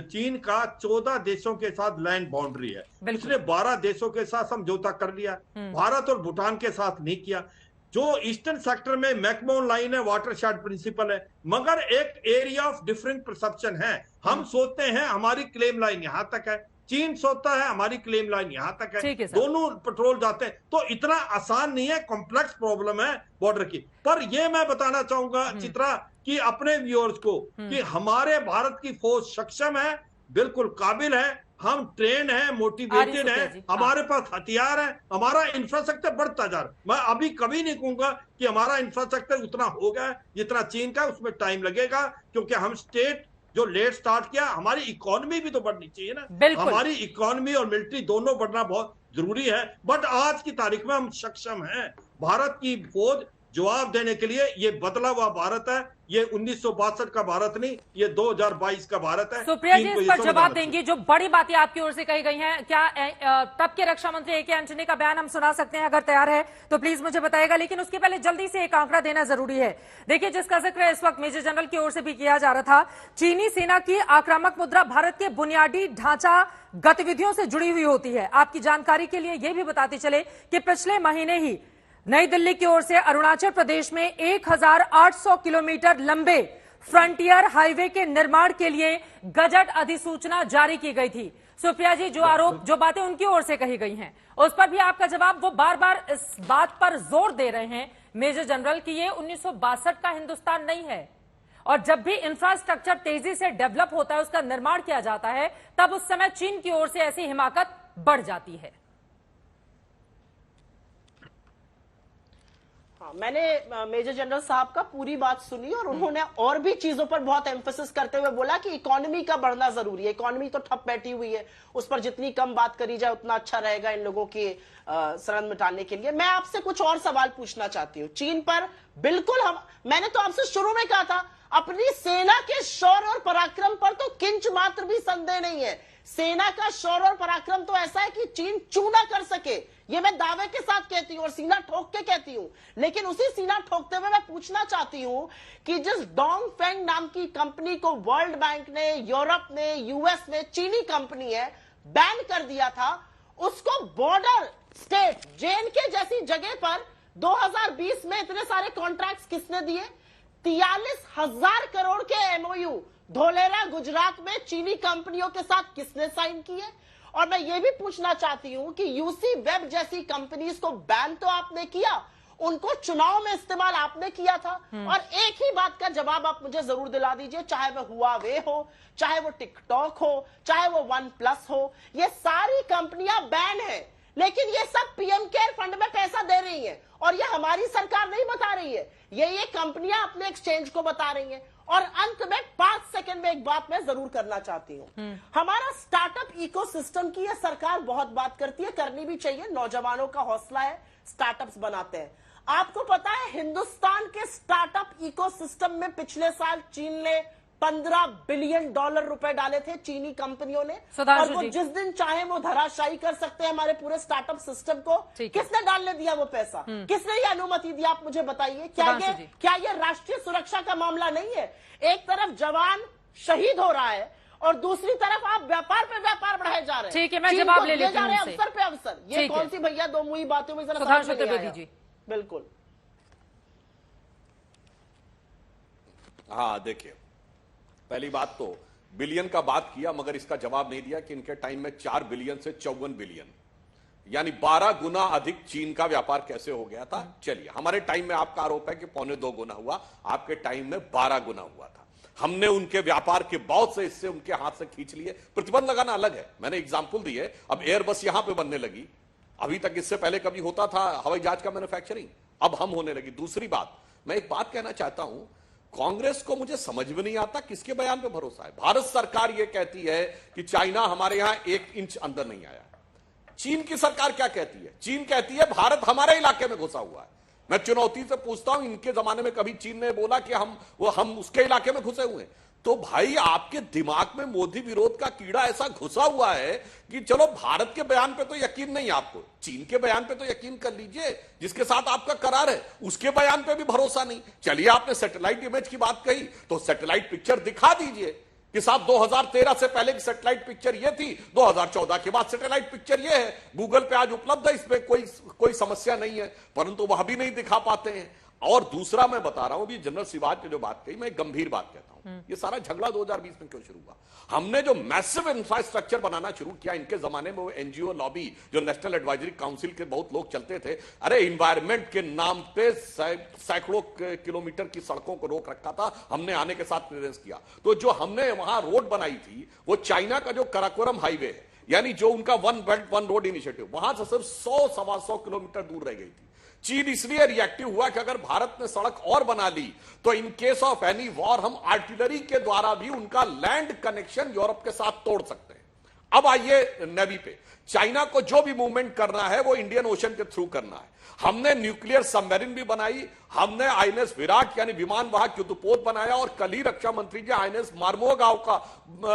चीन का 14 देशों के साथ लैंड बाउंड्री है, उसने 12 देशों के साथ समझौता कर लिया, भारत और भूटान के साथ नहीं किया। जो ईस्टर्न सेक्टर में मैकमोहन लाइन है, वाटरशेड प्रिंसिपल है, मगर एक एरिया ऑफ डिफरेंट परसेप्शन है। हम सोचते हैं हमारी क्लेम लाइन यहां तक है, चीन सोचता है हमारी क्लेम लाइन यहां तक है, दोनों पेट्रोल जाते हैं। तो इतना आसान नहीं है, कॉम्प्लेक्स प्रॉब्लम है बॉर्डर की। पर यह मैं बताना चाहूंगा चित्रा कि अपने व्यूअर्स को कि हमारे भारत की फौज सक्षम है, बिल्कुल काबिल है, हम ट्रेन है, मोटिवेटेड है, हमारे पास हथियार है, हमारा इंफ्रास्ट्रक्चर बढ़ता जा रहा है। मैं अभी कभी नहीं कहूंगा कि हमारा इंफ्रास्ट्रक्चर उतना हो गया जितना चीन का, उसमें टाइम लगेगा, क्योंकि हम स्टेट जो लेट स्टार्ट किया, हमारी इकोनॉमी भी तो बढ़नी चाहिए ना। हमारी इकोनॉमी और मिलिट्री दोनों बढ़ना बहुत जरूरी है। बट आज की तारीख में हम सक्षम हैं। भारत की फौज जवाब देने के लिए, ये बदला हुआ भारत है, ये 1962 का भारत नहीं, ये 2022 का भारत है। सुप्रिया जी इस पर जवाब देंगी। जो बड़ी बातें आपकी ओर से कही गई हैं, क्या तब के रक्षा मंत्री ए के एंटनी का बयान हम सुना सकते हैं? अगर तैयार है तो प्लीज मुझे बताएगा, लेकिन उसके पहले जल्दी से एक आंकड़ा देना जरूरी है। देखिए, जिसका जिक्र इस वक्त मेजर जनरल की ओर से भी किया जा रहा था, चीनी सेना की आक्रामक मुद्रा भारत के बुनियादी ढांचा गतिविधियों से जुड़ी हुई होती है। आपकी जानकारी के लिए यह भी बताते चले कि पिछले महीने ही नई दिल्ली की ओर से अरुणाचल प्रदेश में 1800 किलोमीटर लंबे फ्रंटियर हाईवे के निर्माण के लिए गजट अधिसूचना जारी की गई थी। सुप्रिया जी, जो आरोप, जो बातें उनकी ओर से कही गई हैं, उस पर भी आपका जवाब, वो बार बार इस बात पर जोर दे रहे हैं मेजर जनरल कि ये 1962 का हिंदुस्तान नहीं है, और जब भी इंफ्रास्ट्रक्चर तेजी से डेवलप होता है, उसका निर्माण किया जाता है, तब उस समय चीन की ओर से ऐसी हिमाकत बढ़ जाती है। मैंने मेजर जनरल साहब का पूरी बात सुनी और उन्होंने और भी चीजों पर बहुत एम्फेसिस करते हुए बोला कि इकोनॉमी का बढ़ना जरूरी है। इकोनॉमी तो ठप बैठी हुई है, उस पर जितनी कम बात करी जाए उतना अच्छा रहेगा इन लोगों की शरण मिटाने के लिए। मैं आपसे कुछ और सवाल पूछना चाहती हूँ चीन पर। बिल्कुल, मैंने तो आपसे शुरू में कहा था, अपनी सेना के शौर्य और पराक्रम पर तो किंच मात्र भी संदेह नहीं है। सेना का शौर्य और पराक्रम तो ऐसा है कि चीन चूना कर सके, ये मैं दावे के साथ कहती हूं और सीना ठोक के कहती हूं। लेकिन उसी सीना ठोकते हुए मैं पूछना चाहती हूं कि जिस डोंगफेंग नाम की कंपनी को वर्ल्ड बैंक ने, यूरोप ने, यूएस ने, चीनी कंपनी है, बैन कर दिया था, उसको बॉर्डर स्टेट जेएनके जैसी जगह पर 2020 में इतने सारे कॉन्ट्रैक्ट्स किसने दिए? 43,000 करोड़ के एमओयू धोलेरा गुजरात में चीनी कंपनियों के साथ किसने साइन किए? और मैं ये भी पूछना चाहती हूं कि यूसी वेब जैसी कंपनीज को बैन तो आपने किया, उनको चुनाव में इस्तेमाल आपने किया था। और एक ही बात का जवाब आप मुझे जरूर दिला दीजिए, चाहे वो हुआवे हो, चाहे वो टिकटॉक हो, चाहे वो वन प्लस हो, ये सारी कंपनियां बैन है, लेकिन ये सब पीएम केयर फंड में पैसा दे रही है। और ये हमारी सरकार नहीं बता रही है, ये कंपनियां अपने एक्सचेंज को बता रही हैं। और अंत में 5 सेकंड में एक बात मैं जरूर करना चाहती हूं। हमारा स्टार्टअप इकोसिस्टम की यह सरकार बहुत बात करती है, करनी भी चाहिए, नौजवानों का हौसला है, स्टार्टअप्स बनाते हैं। आपको पता है हिंदुस्तान के स्टार्टअप इकोसिस्टम में पिछले साल चीन ने $15 बिलियन रुपए डाले थे, चीनी कंपनियों ने, और वो जिस दिन चाहे वो धराशायी कर सकते हैं हमारे पूरे स्टार्टअप सिस्टम को। किसने डालने दिया वो पैसा? किसने ये अनुमति दी? आप मुझे बताइए। क्या ये राष्ट्रीय सुरक्षा का मामला नहीं है? एक तरफ जवान शहीद हो रहा है और दूसरी तरफ आप व्यापार पे व्यापार बढ़ाए जा रहे हैं। ठीक है, मैं जवाब ले लेती हूं उनसे। अवसर पे अवसर, ये कौन सी भैया दो मुई बातों में जरा समझ नहीं आया। बिल्कुल, हाँ देखिए, पहली बात तो बिलियन का बात किया, मगर इसका जवाब नहीं दिया कि इनके टाइम में 4 बिलियन से 54 बिलियन, यानी 12 गुना अधिक चीन का व्यापार कैसे हो गया था। चलिए, हमारे टाइम में आपका आरोप है कि 1.25 गुना हुआ, आपके टाइम में 12 गुना हुआ था। हमने उनके व्यापार के बहुत से हिस्से उनके हाथ से खींच लिए। प्रतिबंध लगाना अलग है, मैंने एग्जाम्पल दिए। अब एयरबस यहां पर बनने लगी, अभी तक इससे पहले कभी होता था हवाई जहाज का मैन्युफैक्चरिंग, अब हम होने लगी। दूसरी बात, मैं एक बात कहना चाहता हूं, कांग्रेस को मुझे समझ में नहीं आता किसके बयान पे भरोसा है। भारत सरकार यह कहती है कि चाइना हमारे यहां 1 इंच अंदर नहीं आया। चीन की सरकार क्या कहती है? चीन कहती है भारत हमारे इलाके में घुसा हुआ है। मैं चुनौती से पूछता हूं, इनके जमाने में कभी चीन ने बोला कि हम उसके इलाके में घुसे हुए हैं? तो भाई, आपके दिमाग में मोदी विरोध का कीड़ा ऐसा घुसा हुआ है कि चलो भारत के बयान पे तो यकीन नहीं, आपको चीन के बयान पे तो यकीन कर लीजिए, जिसके साथ आपका करार है, उसके बयान पे भी भरोसा नहीं। चलिए, आपने सैटेलाइट इमेज की बात कही, तो सैटेलाइट पिक्चर दिखा दीजिए कि साहब 2013 से पहले की सैटेलाइट पिक्चर ये थी, 2014 के बाद सैटेलाइट पिक्चर ये है, गूगल पे आज उपलब्ध है, इसमें कोई समस्या नहीं है, परंतु वह भी नहीं दिखा पाते हैं। और दूसरा मैं बता रहा हूं, अभी जनरल सिवाज ने जो बात कही, मैं एक गंभीर बात कहता हूं, ये सारा झगड़ा 2020 में क्यों शुरू हुआ? हमने जो मैसिव इंफ्रास्ट्रक्चर बनाना शुरू किया, इनके जमाने में वो एनजीओ लॉबी जो नेशनल एडवाइजरी काउंसिल के बहुत लोग चलते थे, अरे इन्वायरमेंट के नाम पे सैकड़ों किलोमीटर की सड़कों को रोक रखा था, हमने आने के साथ क्लियरेंस किया। तो जो हमने वहां रोड बनाई थी, वो चाइना का जो कराकोरम हाईवे है, यानी जो उनका one belt one road initiative, वहां से सिर्फ 100-125 किलोमीटर दूर रह गई थी। चीन इसलिए रिएक्टिव हुआ कि अगर भारत ने सड़क और बना ली तो in case of any war हम आर्टिलरी के द्वारा भी उनका लैंड कनेक्शन यूरोप के साथ तोड़ सकते हैं। अब आइए नेवी पे, चाइना को जो भी मूवमेंट करना है वो इंडियन ओशन के थ्रू करना है। हमने न्यूक्लियर सबमरीन भी बनाई, हमने आईएनएस विराट यानी विमान वाहक युद्धपोत बनाया, और कल ही रक्षा मंत्री जी आईएनएस मार्मोगांव का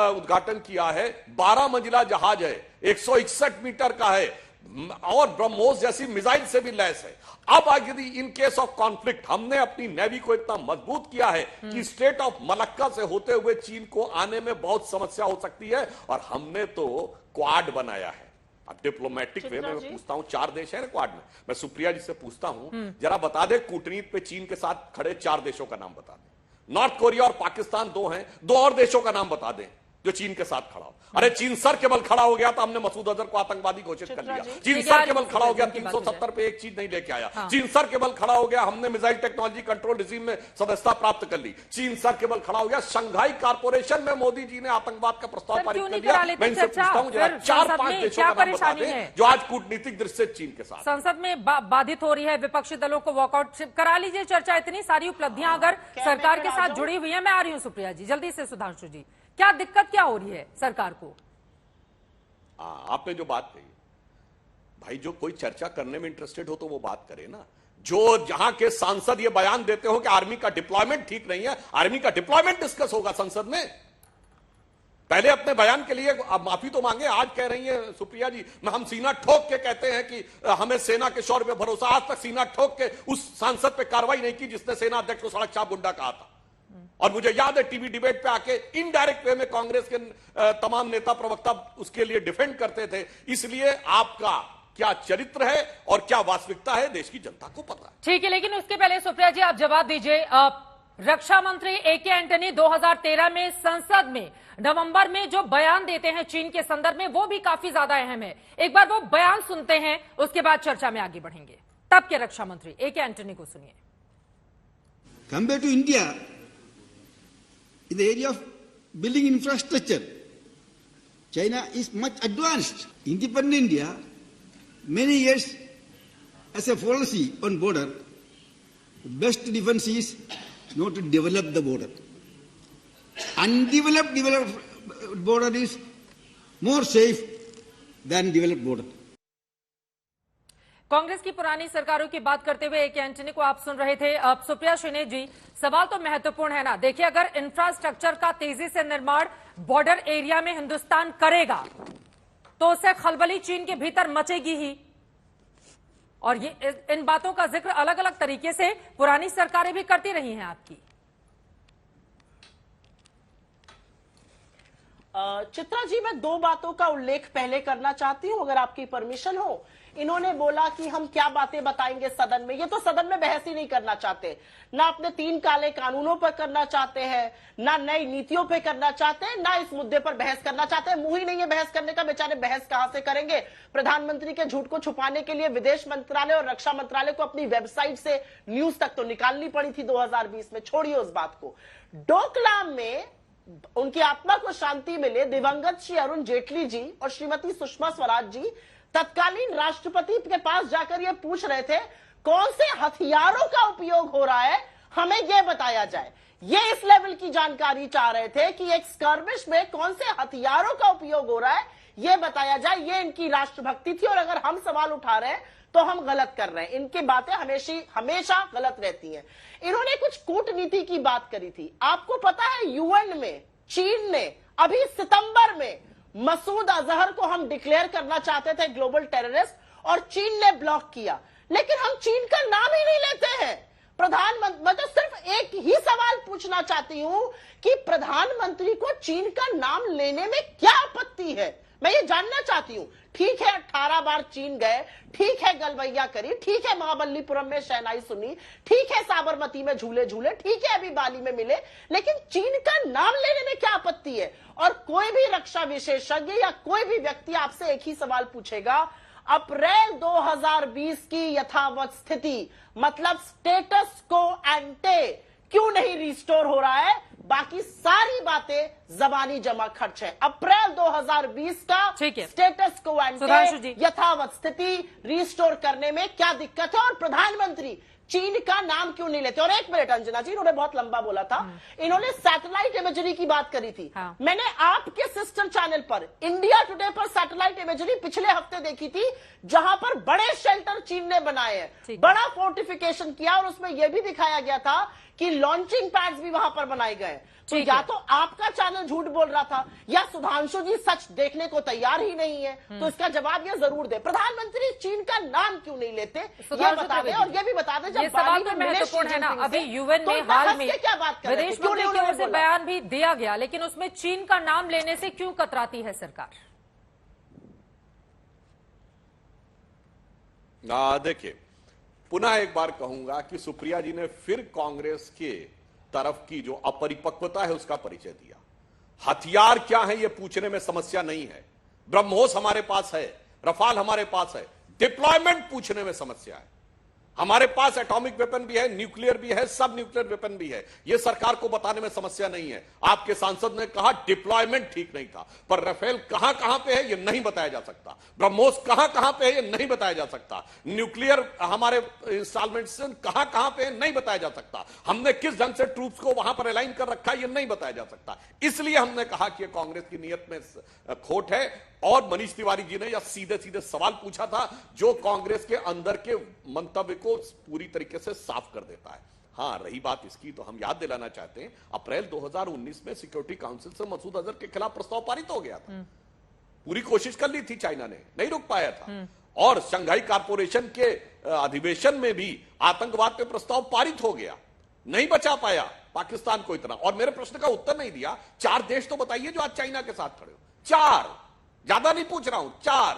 उद्घाटन किया है। 12 मंजिला जहाज है, 161 मीटर का है, और ब्रह्मोस जैसी मिसाइल से भी लैस है। अब यदि इन केस ऑफ कॉन्फ्लिक्ट हमने अपनी नेवी को इतना मजबूत किया है कि स्ट्रेट ऑफ मलक्का से होते हुए चीन को आने में बहुत समस्या हो सकती है, और हमने तो क्वाड बनाया है। अब डिप्लोमेटिक वे में मैं पूछता हूं, 4 देश है ना क्वाड में, मैं सुप्रिया जी से पूछता हूं, जरा बता दे कूटनीति पे चीन के साथ खड़े 4 देशों का नाम बता दें। नॉर्थ कोरिया और पाकिस्तान 2 हैं, 2 और देशों का नाम बता दें जो चीन के साथ खड़ा हो। अरे चीन सर के बल खड़ा हो गया तो हमने मसूद अजहर को आतंकवादी घोषित कर दिया। चीन सर के बल खड़ा हो गया, 370 पे एक चीज नहीं लेके आया। चीन सर के बल खड़ा हो गया, हमने मिसाइल टेक्नोलॉजी कंट्रोल रिजीम में सदस्यता प्राप्त कर ली। चीन सर के बल खड़ा हो गया, शंघाई कॉर्पोरेशन में मोदी जी ने आतंकवाद का प्रस्ताव पारित कर दिया। मैं इनसे पूछता हूं, 4-5 देशों का नाम बता दें जो आज कूटनीतिक दृष्टि से चीन के साथ संसद में बाधित हो रही है, विपक्षी दलों को वॉकआउट करा लीजिए। चर्चा इतनी सारी उपलब्धियां अगर सरकार के साथ जुड़ी हुई है। मैं आ रही हूं सुप्रिया जी, जल्दी से सुधांशु जी, क्या दिक्कत क्या हो रही है सरकार को? आपने जो बात कही, भाई जो कोई चर्चा करने में इंटरेस्टेड हो तो वो बात करे ना। जो जहां के सांसद ये बयान देते हो कि आर्मी का डिप्लॉयमेंट ठीक नहीं है, आर्मी का डिप्लॉयमेंट डिस्कस होगा संसद में। पहले अपने बयान के लिए अब माफी तो मांगे। आज कह रही है सुप्रिया जी, हम सीना ठोक के कहते हैं कि हमें सेना के शौर्य पे भरोसा। आज तक सीना ठोक के उस सांसद पे कार्रवाई नहीं की जिसने सेना अध्यक्ष को सड़क छाप गुंडा कहा था। और मुझे याद है टीवी डिबेट पे आके इनडायरेक्ट वे में कांग्रेस के तमाम नेता प्रवक्ता उसके लिए डिफेंड करते थे। इसलिए आपका क्या चरित्र है और क्या वास्तविकता है देश की जनता को पता है। ठीक है, लेकिन उसके पहले सुप्रिया जी आप जवाब दीजिए। रक्षा मंत्री ए.के. एंटनी 2013 में संसद में नवंबर में जो बयान देते हैं चीन के संदर्भ में, वो भी काफी ज्यादा अहम है। एक बार वो बयान सुनते हैं, उसके बाद चर्चा में आगे बढ़ेंगे। तब के रक्षा मंत्री ए.के. एंटनी को सुनिए। Compare to India in the area of building infrastructure, China is much advanced. Independent India, many years as a policy on border, best defense is not to develop the border. Undeveloped border is more safe than developed border. Congress की पुरानी सरकारों की बात करते हुए A K. Antony को आप सुन रहे थे। अब सुप्रिया श्रीनेत जी, सवाल तो महत्वपूर्ण है ना। देखिए, अगर इंफ्रास्ट्रक्चर का तेजी से निर्माण बॉर्डर एरिया में हिंदुस्तान करेगा तो उससे खलबली चीन के भीतर मचेगी ही। और ये इन बातों का जिक्र अलग अलग तरीके से पुरानी सरकारें भी करती रही हैं आपकी। चित्रा जी, मैं 2 बातों का उल्लेख पहले करना चाहती हूं, अगर आपकी परमिशन हो। इन्होंने बोला कि हम क्या बातें बताएंगे सदन में। ये तो सदन में बहस ही नहीं करना चाहते, ना अपने 3 काले कानूनों पर करना चाहते हैं, ना नई नीतियों पर करना चाहते हैं, ना इस मुद्दे पर बहस करना चाहते हैं। मुंह ही नहीं है बहस करने का। बेचारे बहस कहां से करेंगे? प्रधानमंत्री के झूठ को छुपाने के लिए विदेश मंत्रालय और रक्षा मंत्रालय को अपनी वेबसाइट से न्यूज तक तो निकालनी पड़ी थी 2020 में। छोड़िए उस बात को। डोकलाम में उनकी आत्मा को शांति मिले, दिवंगत श्री अरुण जेटली जी और श्रीमती सुषमा स्वराज जी तत्कालीन राष्ट्रपति के पास जाकर ये पूछ रहे थे कौन से हथियारों का उपयोग हो रहा है, हमें यह बताया जाए। ये इस लेवल की जानकारी चाह रहे थे कि एक स्कर्मिश में कौन से हथियारों का उपयोग हो रहा है, यह बताया जाए। ये इनकी राष्ट्रभक्ति थी। और अगर हम सवाल उठा रहे हैं तो हम गलत कर रहे हैं। इनकी बातें हमेशा गलत रहती हैं। इन्होंने कुछ कूटनीति की बात करी थी। आपको पता है यूएन में चीन ने अभी सितंबर में मसूद अजहर को हम डिक्लेयर करना चाहते थे ग्लोबल टेररिस्ट, और चीन ने ब्लॉक किया। लेकिन हम चीन का नाम ही नहीं लेते हैं। प्रधानमंत्री, मैं तो सिर्फ एक ही सवाल पूछना चाहती हूं कि प्रधानमंत्री को चीन का नाम लेने में क्या आपत्ति है? मैं ये जानना चाहती हूं। ठीक है 18 बार चीन गए, ठीक है गलवैया करी, ठीक है महाबलीपुरम में शहनाई सुनी, ठीक है साबरमती में झूले झूले, ठीक है अभी बाली में मिले, लेकिन चीन का नाम लेने में क्या आपत्ति है? और कोई भी रक्षा विशेषज्ञ या कोई भी व्यक्ति आपसे एक ही सवाल पूछेगा, अप्रैल 2020 की यथावत स्थिति मतलब स्टेटस को एंटे क्यों नहीं रिस्टोर हो रहा है? बाकी सारी बातें जबानी जमा खर्च है। अप्रैल 2020 का स्टेटस को एंटे यथावत स्थिति रिस्टोर करने में क्या दिक्कत है? और प्रधानमंत्री चीन का नाम क्यों नहीं लेते? और एक मिनट अंजना जी, उन्होंने बहुत लंबा बोला था, इन्होंने सैटेलाइट इमेजरी की बात करी थी। मैंने आपके सिस्टर चैनल पर इंडिया टुडे पर सैटेलाइट इमेजरी पिछले हफ्ते देखी थी, जहां पर बड़े शेल्टर चीन ने बनाए हैं, बड़ा फोर्टिफिकेशन किया, और उसमें यह भी दिखाया गया था कि लॉन्चिंग पैड्स भी वहां पर बनाए गए। तो या तो आपका चैनल झूठ बोल रहा था या सुधांशु जी सच देखने को तैयार ही नहीं है। तो इसका जवाब ये जरूर दे। प्रधानमंत्री चीन का नाम क्यों नहीं लेते ये बता दें, और ये भी बता दें ये सवाल तो महत्वपूर्ण है ना। अभी यूएन में हाल में क्या बात कर विदेश मंत्री की ओर से बयान भी दिया गया, लेकिन उसमें चीन का नाम लेने से क्यों कतराती है सरकार? देखिए, पुनः एक बार कहूंगा कि सुप्रिया जी ने फिर कांग्रेस के तरफ की जो अपरिपक्वता है उसका परिचय दिया। हथियार क्या है यह पूछने में समस्या नहीं है, ब्रह्मोस हमारे पास है, रफाल हमारे पास है, डिप्लॉयमेंट पूछने में समस्या है। हमारे पास एटॉमिक वेपन भी है, न्यूक्लियर भी है, सब न्यूक्लियर वेपन भी है, यह सरकार को बताने में समस्या नहीं है। आपके सांसद ने कहा डिप्लॉयमेंट ठीक नहीं था, पर राफेल कहां कहां पे है यह नहीं बताया जा सकता, ब्रह्मोस कहां कहां पे है यह नहीं बताया जा सकता, न्यूक्लियर हमारे इंस्टॉलमेंट कहां कहां पे है नहीं बताया जा सकता, हमने किस ढंग से ट्रूप्स को वहां पर अलाइन कर रखा है यह नहीं बताया जा सकता। इसलिए हमने कहा कि कांग्रेस की नीयत में खोट है। और मनीष तिवारी जी ने यह सीधे सीधे सवाल पूछा था जो कांग्रेस के अंदर के मंतव्य को पूरी तरीके से साफ कर देता है। हां, रही बात इसकी तो हम याद दिलाना चाहते हैं, अप्रैल 2019 में सिक्योरिटी काउंसिल से मसूद अजहर के खिलाफ प्रस्ताव पारित हो गया था। पूरी कोशिश कर ली थी चाइना ने, नहीं रुक पाया था। और शंघाई कॉर्पोरेशन के अधिवेशन में भी आतंकवाद पे प्रस्ताव पारित हो गया, नहीं बचा पाया पाकिस्तान को इतना। और मेरे प्रश्न का उत्तर नहीं दिया। 4 देश तो बताइए जो आज चाइना के साथ खड़े हो, 4, ज्यादा नहीं पूछ रहा हूं, 4।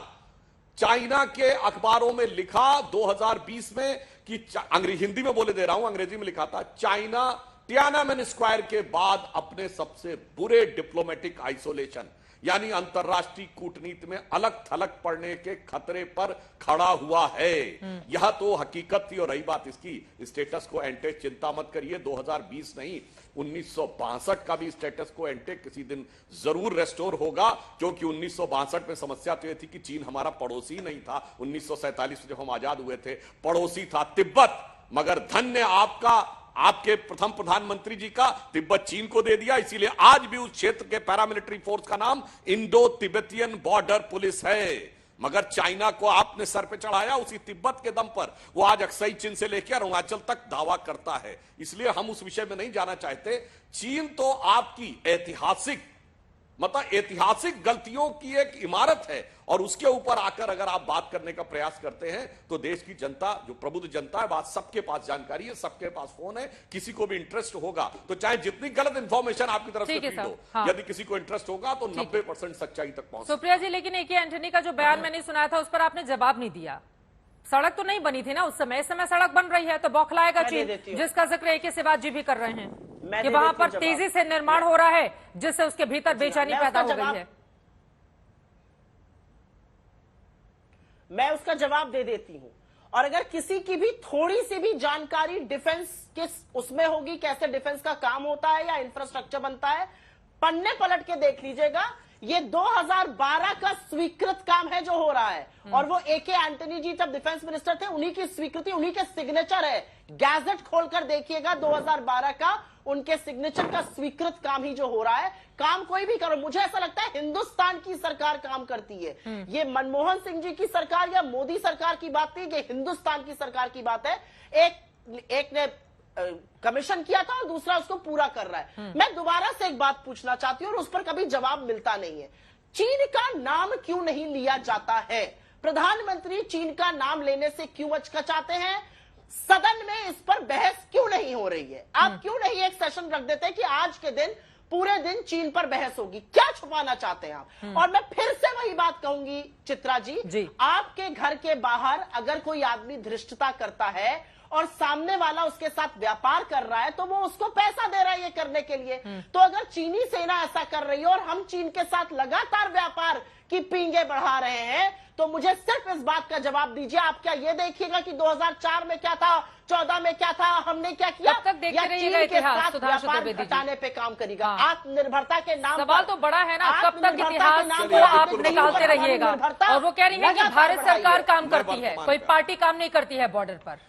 चाइना के अखबारों में लिखा 2020 में कि हिंदी में बोले दे रहा हूं, अंग्रेजी में लिखा था, चाइना टियानामेन स्क्वायर के बाद अपने सबसे बुरे डिप्लोमेटिक आइसोलेशन यानी अंतरराष्ट्रीय कूटनीति में अलग थलग पड़ने के खतरे पर खड़ा हुआ है। यह तो हकीकत थी। और रही बात इसकी स्टेटस को एंटे, चिंता मत करिए, 2020 नहीं 1962 का भी स्टेटस को एंटे किसी दिन जरूर रेस्टोर होगा, क्योंकि 1962 में समस्या तो यह थी कि चीन हमारा पड़ोसी नहीं था। 1947 में जब हम आजाद हुए थे पड़ोसी था तिब्बत, मगर धन्य आपके प्रथम प्रधानमंत्री जी का, तिब्बत चीन को दे दिया। इसीलिए आज भी उस क्षेत्र के पैरामिलिट्री फोर्स का नाम इंडो तिब्बतियन बॉर्डर पुलिस है। मगर चाइना को आपने सर पे चढ़ाया उसी तिब्बत के दम पर। वो आज अक्साई चीन से लेकर अरुणाचल तक दावा करता है। इसलिए हम उस विषय में नहीं जाना चाहते। चीन तो आपकी ऐतिहासिक गलतियों की एक इमारत है, और उसके ऊपर आकर अगर आप बात करने का प्रयास करते हैं तो देश की जनता, जो प्रबुद्ध जनता है, बात सबके पास जानकारी है, सबके पास फोन है, किसी को भी इंटरेस्ट होगा तो चाहे जितनी गलत इंफॉर्मेशन आपकी तरफ से फीड हो, हाँ। यदि किसी को इंटरेस्ट होगा तो 90% सच्चाई तक पहुंच। सुप्रिया जी, लेकिन ए.के. एंटनी का जो बयान मैंने सुनाया था उस पर आपने जवाब नहीं दिया। सड़क तो नहीं बनी थी ना उस समय, इस समय सड़क बन रही है तो बौखलाएगा चीन, जिसका जिक्र ए.के. शिवाजी जी भी कर रहे हैं कि वहां पर तेजी से निर्माण हो रहा है, जिससे उसके भीतर बेचैनी पैदा हो गई है। मैं उसका जवाब दे देती हूं। और अगर किसी की भी थोड़ी सी भी जानकारी डिफेंस के उसमें होगी, कैसे डिफेंस का काम होता है या इंफ्रास्ट्रक्चर बनता है, पन्ने पलट के देख लीजिएगा। ये 2012 का स्वीकृत काम है जो हो रहा है, और वो ए.के. एंटनी जी जब डिफेंस मिनिस्टर थे उन्हीं की स्वीकृति, उन्हीं के सिग्नेचर है। गैजेट खोलकर देखिएगा 2012 का, उनके सिग्नेचर का स्वीकृत काम ही जो हो रहा है। काम कोई भी करो, मुझे ऐसा लगता है हिंदुस्तान की सरकार काम करती है। ये मनमोहन सिंह जी की सरकार या मोदी सरकार की बात नहीं, ये हिंदुस्तान की सरकार की बात है। एक ने कमीशन किया था और दूसरा उसको पूरा कर रहा है। मैं दोबारा से एक बात पूछना चाहती हूं और उस पर कभी जवाब मिलता नहीं है। चीन का नाम क्यों नहीं लिया जाता है? प्रधानमंत्री चीन का नाम लेने से क्यों अचकचाते हैं? सदन में इस पर बहस क्यों नहीं हो रही है? आप क्यों नहीं एक सेशन रख देते कि आज के दिन पूरे दिन चीन पर बहस होगी? क्या छुपाना चाहते हैं आप? और मैं फिर से वही बात कहूंगी चित्रा जी, आपके घर के बाहर अगर कोई आदमी धृष्टता करता है और सामने वाला उसके साथ व्यापार कर रहा है तो वो उसको पैसा दे रहा है ये करने के लिए। तो अगर चीनी सेना ऐसा कर रही है और हम चीन के साथ लगातार व्यापार की पींगे बढ़ा रहे हैं, तो मुझे सिर्फ इस बात का जवाब दीजिए, आप क्या ये देखिएगा कि 2004 में क्या था, 14 में क्या था, हमने क्या किया, तब तक देखते या रहिएगा चीन के इतिहास, साथ सुधांशु व्यापार त्रिवेदी जी। घटाने पे काम करेगा? आत्मनिर्भरता के नाम सवाल तो बड़ा है ना, कब तक इतिहास को आप निकालते रहिएगा? और वो कह रही है कि भारत सरकार काम करती है, कोई पार्टी काम नहीं करती है बॉर्डर पर।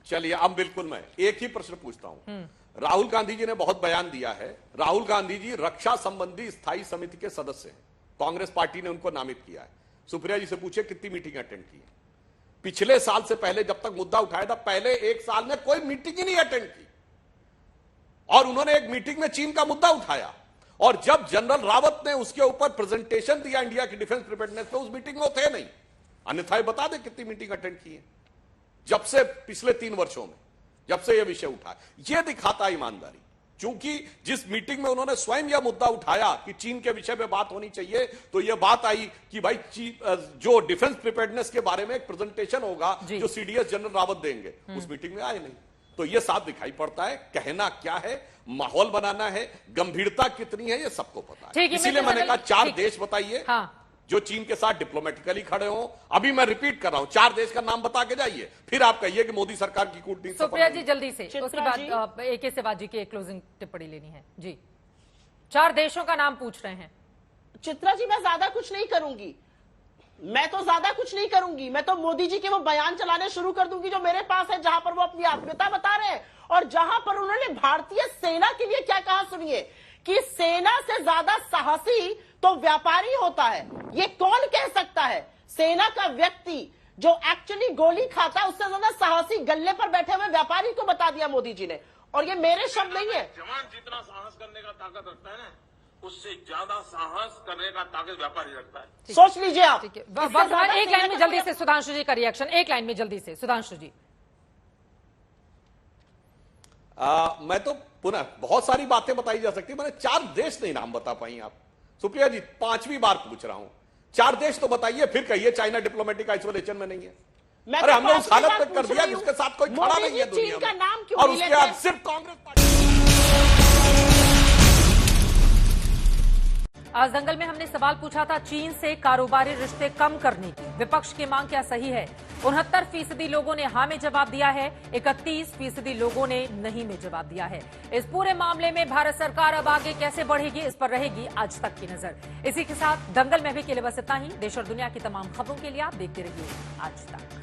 चलिए अब बिल्कुल मैं एक ही प्रश्न पूछता हूं। राहुल गांधी जी ने बहुत बयान दिया है। राहुल गांधी जी रक्षा संबंधी स्थायी समिति के सदस्य हैं, कांग्रेस पार्टी ने उनको नामित किया है। सुप्रिया जी से पूछे कितनी मीटिंग अटेंड की है? पिछले साल से पहले जब तक मुद्दा उठाया था, पहले एक साल में कोई मीटिंग ही नहीं अटेंड की। और उन्होंने एक मीटिंग में चीन का मुद्दा उठाया, और जब जनरल रावत ने उसके ऊपर प्रेजेंटेशन दिया इंडिया की डिफेंस प्रिपेयर्डनेस पे, उस मीटिंग में वो थे नहीं। अन्यथा बता दे कितनी मीटिंग अटेंड की है जब से पिछले 3 वर्षों में, जब से यह विषय उठा। यह दिखाता ईमानदारी, क्योंकि जिस मीटिंग में उन्होंने स्वयं यह मुद्दा उठाया कि चीन के विषय में बात होनी चाहिए, तो यह बात आई कि भाई जो डिफेंस प्रिपेयर्डनेस के बारे में एक प्रेजेंटेशन होगा जो सीडीएस जनरल रावत देंगे, उस मीटिंग में आए नहीं। तो यह साफ दिखाई पड़ता है कहना क्या है, माहौल बनाना है, गंभीरता कितनी है, यह सबको पता है। इसीलिए मैंने कहा 4 देश बताइए जो चीन के साथ डिप्लोमेटिकली खड़े हों। अभी मैं रिपीट कर रहा हूं, 4 देश का नाम बता के जाइए, फिर आप कहिए कि मोदी सरकार की कूटनीति। सुप्रिया जी जल्दी से, उसके बाद AK सेवाजी की एक क्लोजिंग टिप्पणी लेनी है जी। 4 देशों का नाम पूछ रहे हैं। चित्रा जी मैं ज्यादा कुछ नहीं करूंगी, मैं तो मोदी जी के वो बयान चलाने शुरू कर दूंगी जो मेरे पास है, जहां पर वो अपनी आत्मीयता बता रहे हैं और जहां पर उन्होंने भारतीय सेना के लिए क्या कहा। सुनिए कि सेना से ज्यादा साहसी तो व्यापारी होता है। ये कौन कह सकता है? सेना का व्यक्ति जो एक्चुअली गोली खाता है उससे ज्यादा साहसी गल्ले पर बैठे हुए व्यापारी को बता दिया मोदी जी ने। और ये मेरे शब्द नहीं है। जवान जितना साहस करने का ताकत रखता है ना, उससे ज्यादा साहस करने का ताकत व्यापारी रखता है। सोच लीजिए आप। एक लाइन में जल्दी से सुधांशु जी का रिएक्शन, एक लाइन में जल्दी से सुधांशु जी। मैं तो पुनः बहुत सारी बातें बताई जा सकती है, मैंने 4 देश नहीं नाम बता पाई आप। सुप्रिया जी 5वीं बार पूछ रहा हूं, 4 देश तो बताइए, फिर कहिए चाइना डिप्लोमेटिक आइसोलेशन में नहीं है। अरे हमने उस हालत में कर दिया जिसके साथ कोई खड़ा नहीं है दुनिया में, और उसके बाद सिर्फ कांग्रेस पार्टी। आज दंगल में हमने सवाल पूछा था चीन से कारोबारी रिश्ते कम करने की, विपक्ष की मांग क्या सही है? 69% लोगों ने हाँ में जवाब दिया है, 31% लोगों ने नहीं में जवाब दिया है। इस पूरे मामले में भारत सरकार अब आगे कैसे बढ़ेगी, इस पर रहेगी आज तक की नजर। इसी के साथ दंगल में भी के लिए बस इतना ही। देश और दुनिया की तमाम खबरों के लिए आप देखते रहिए आज तक।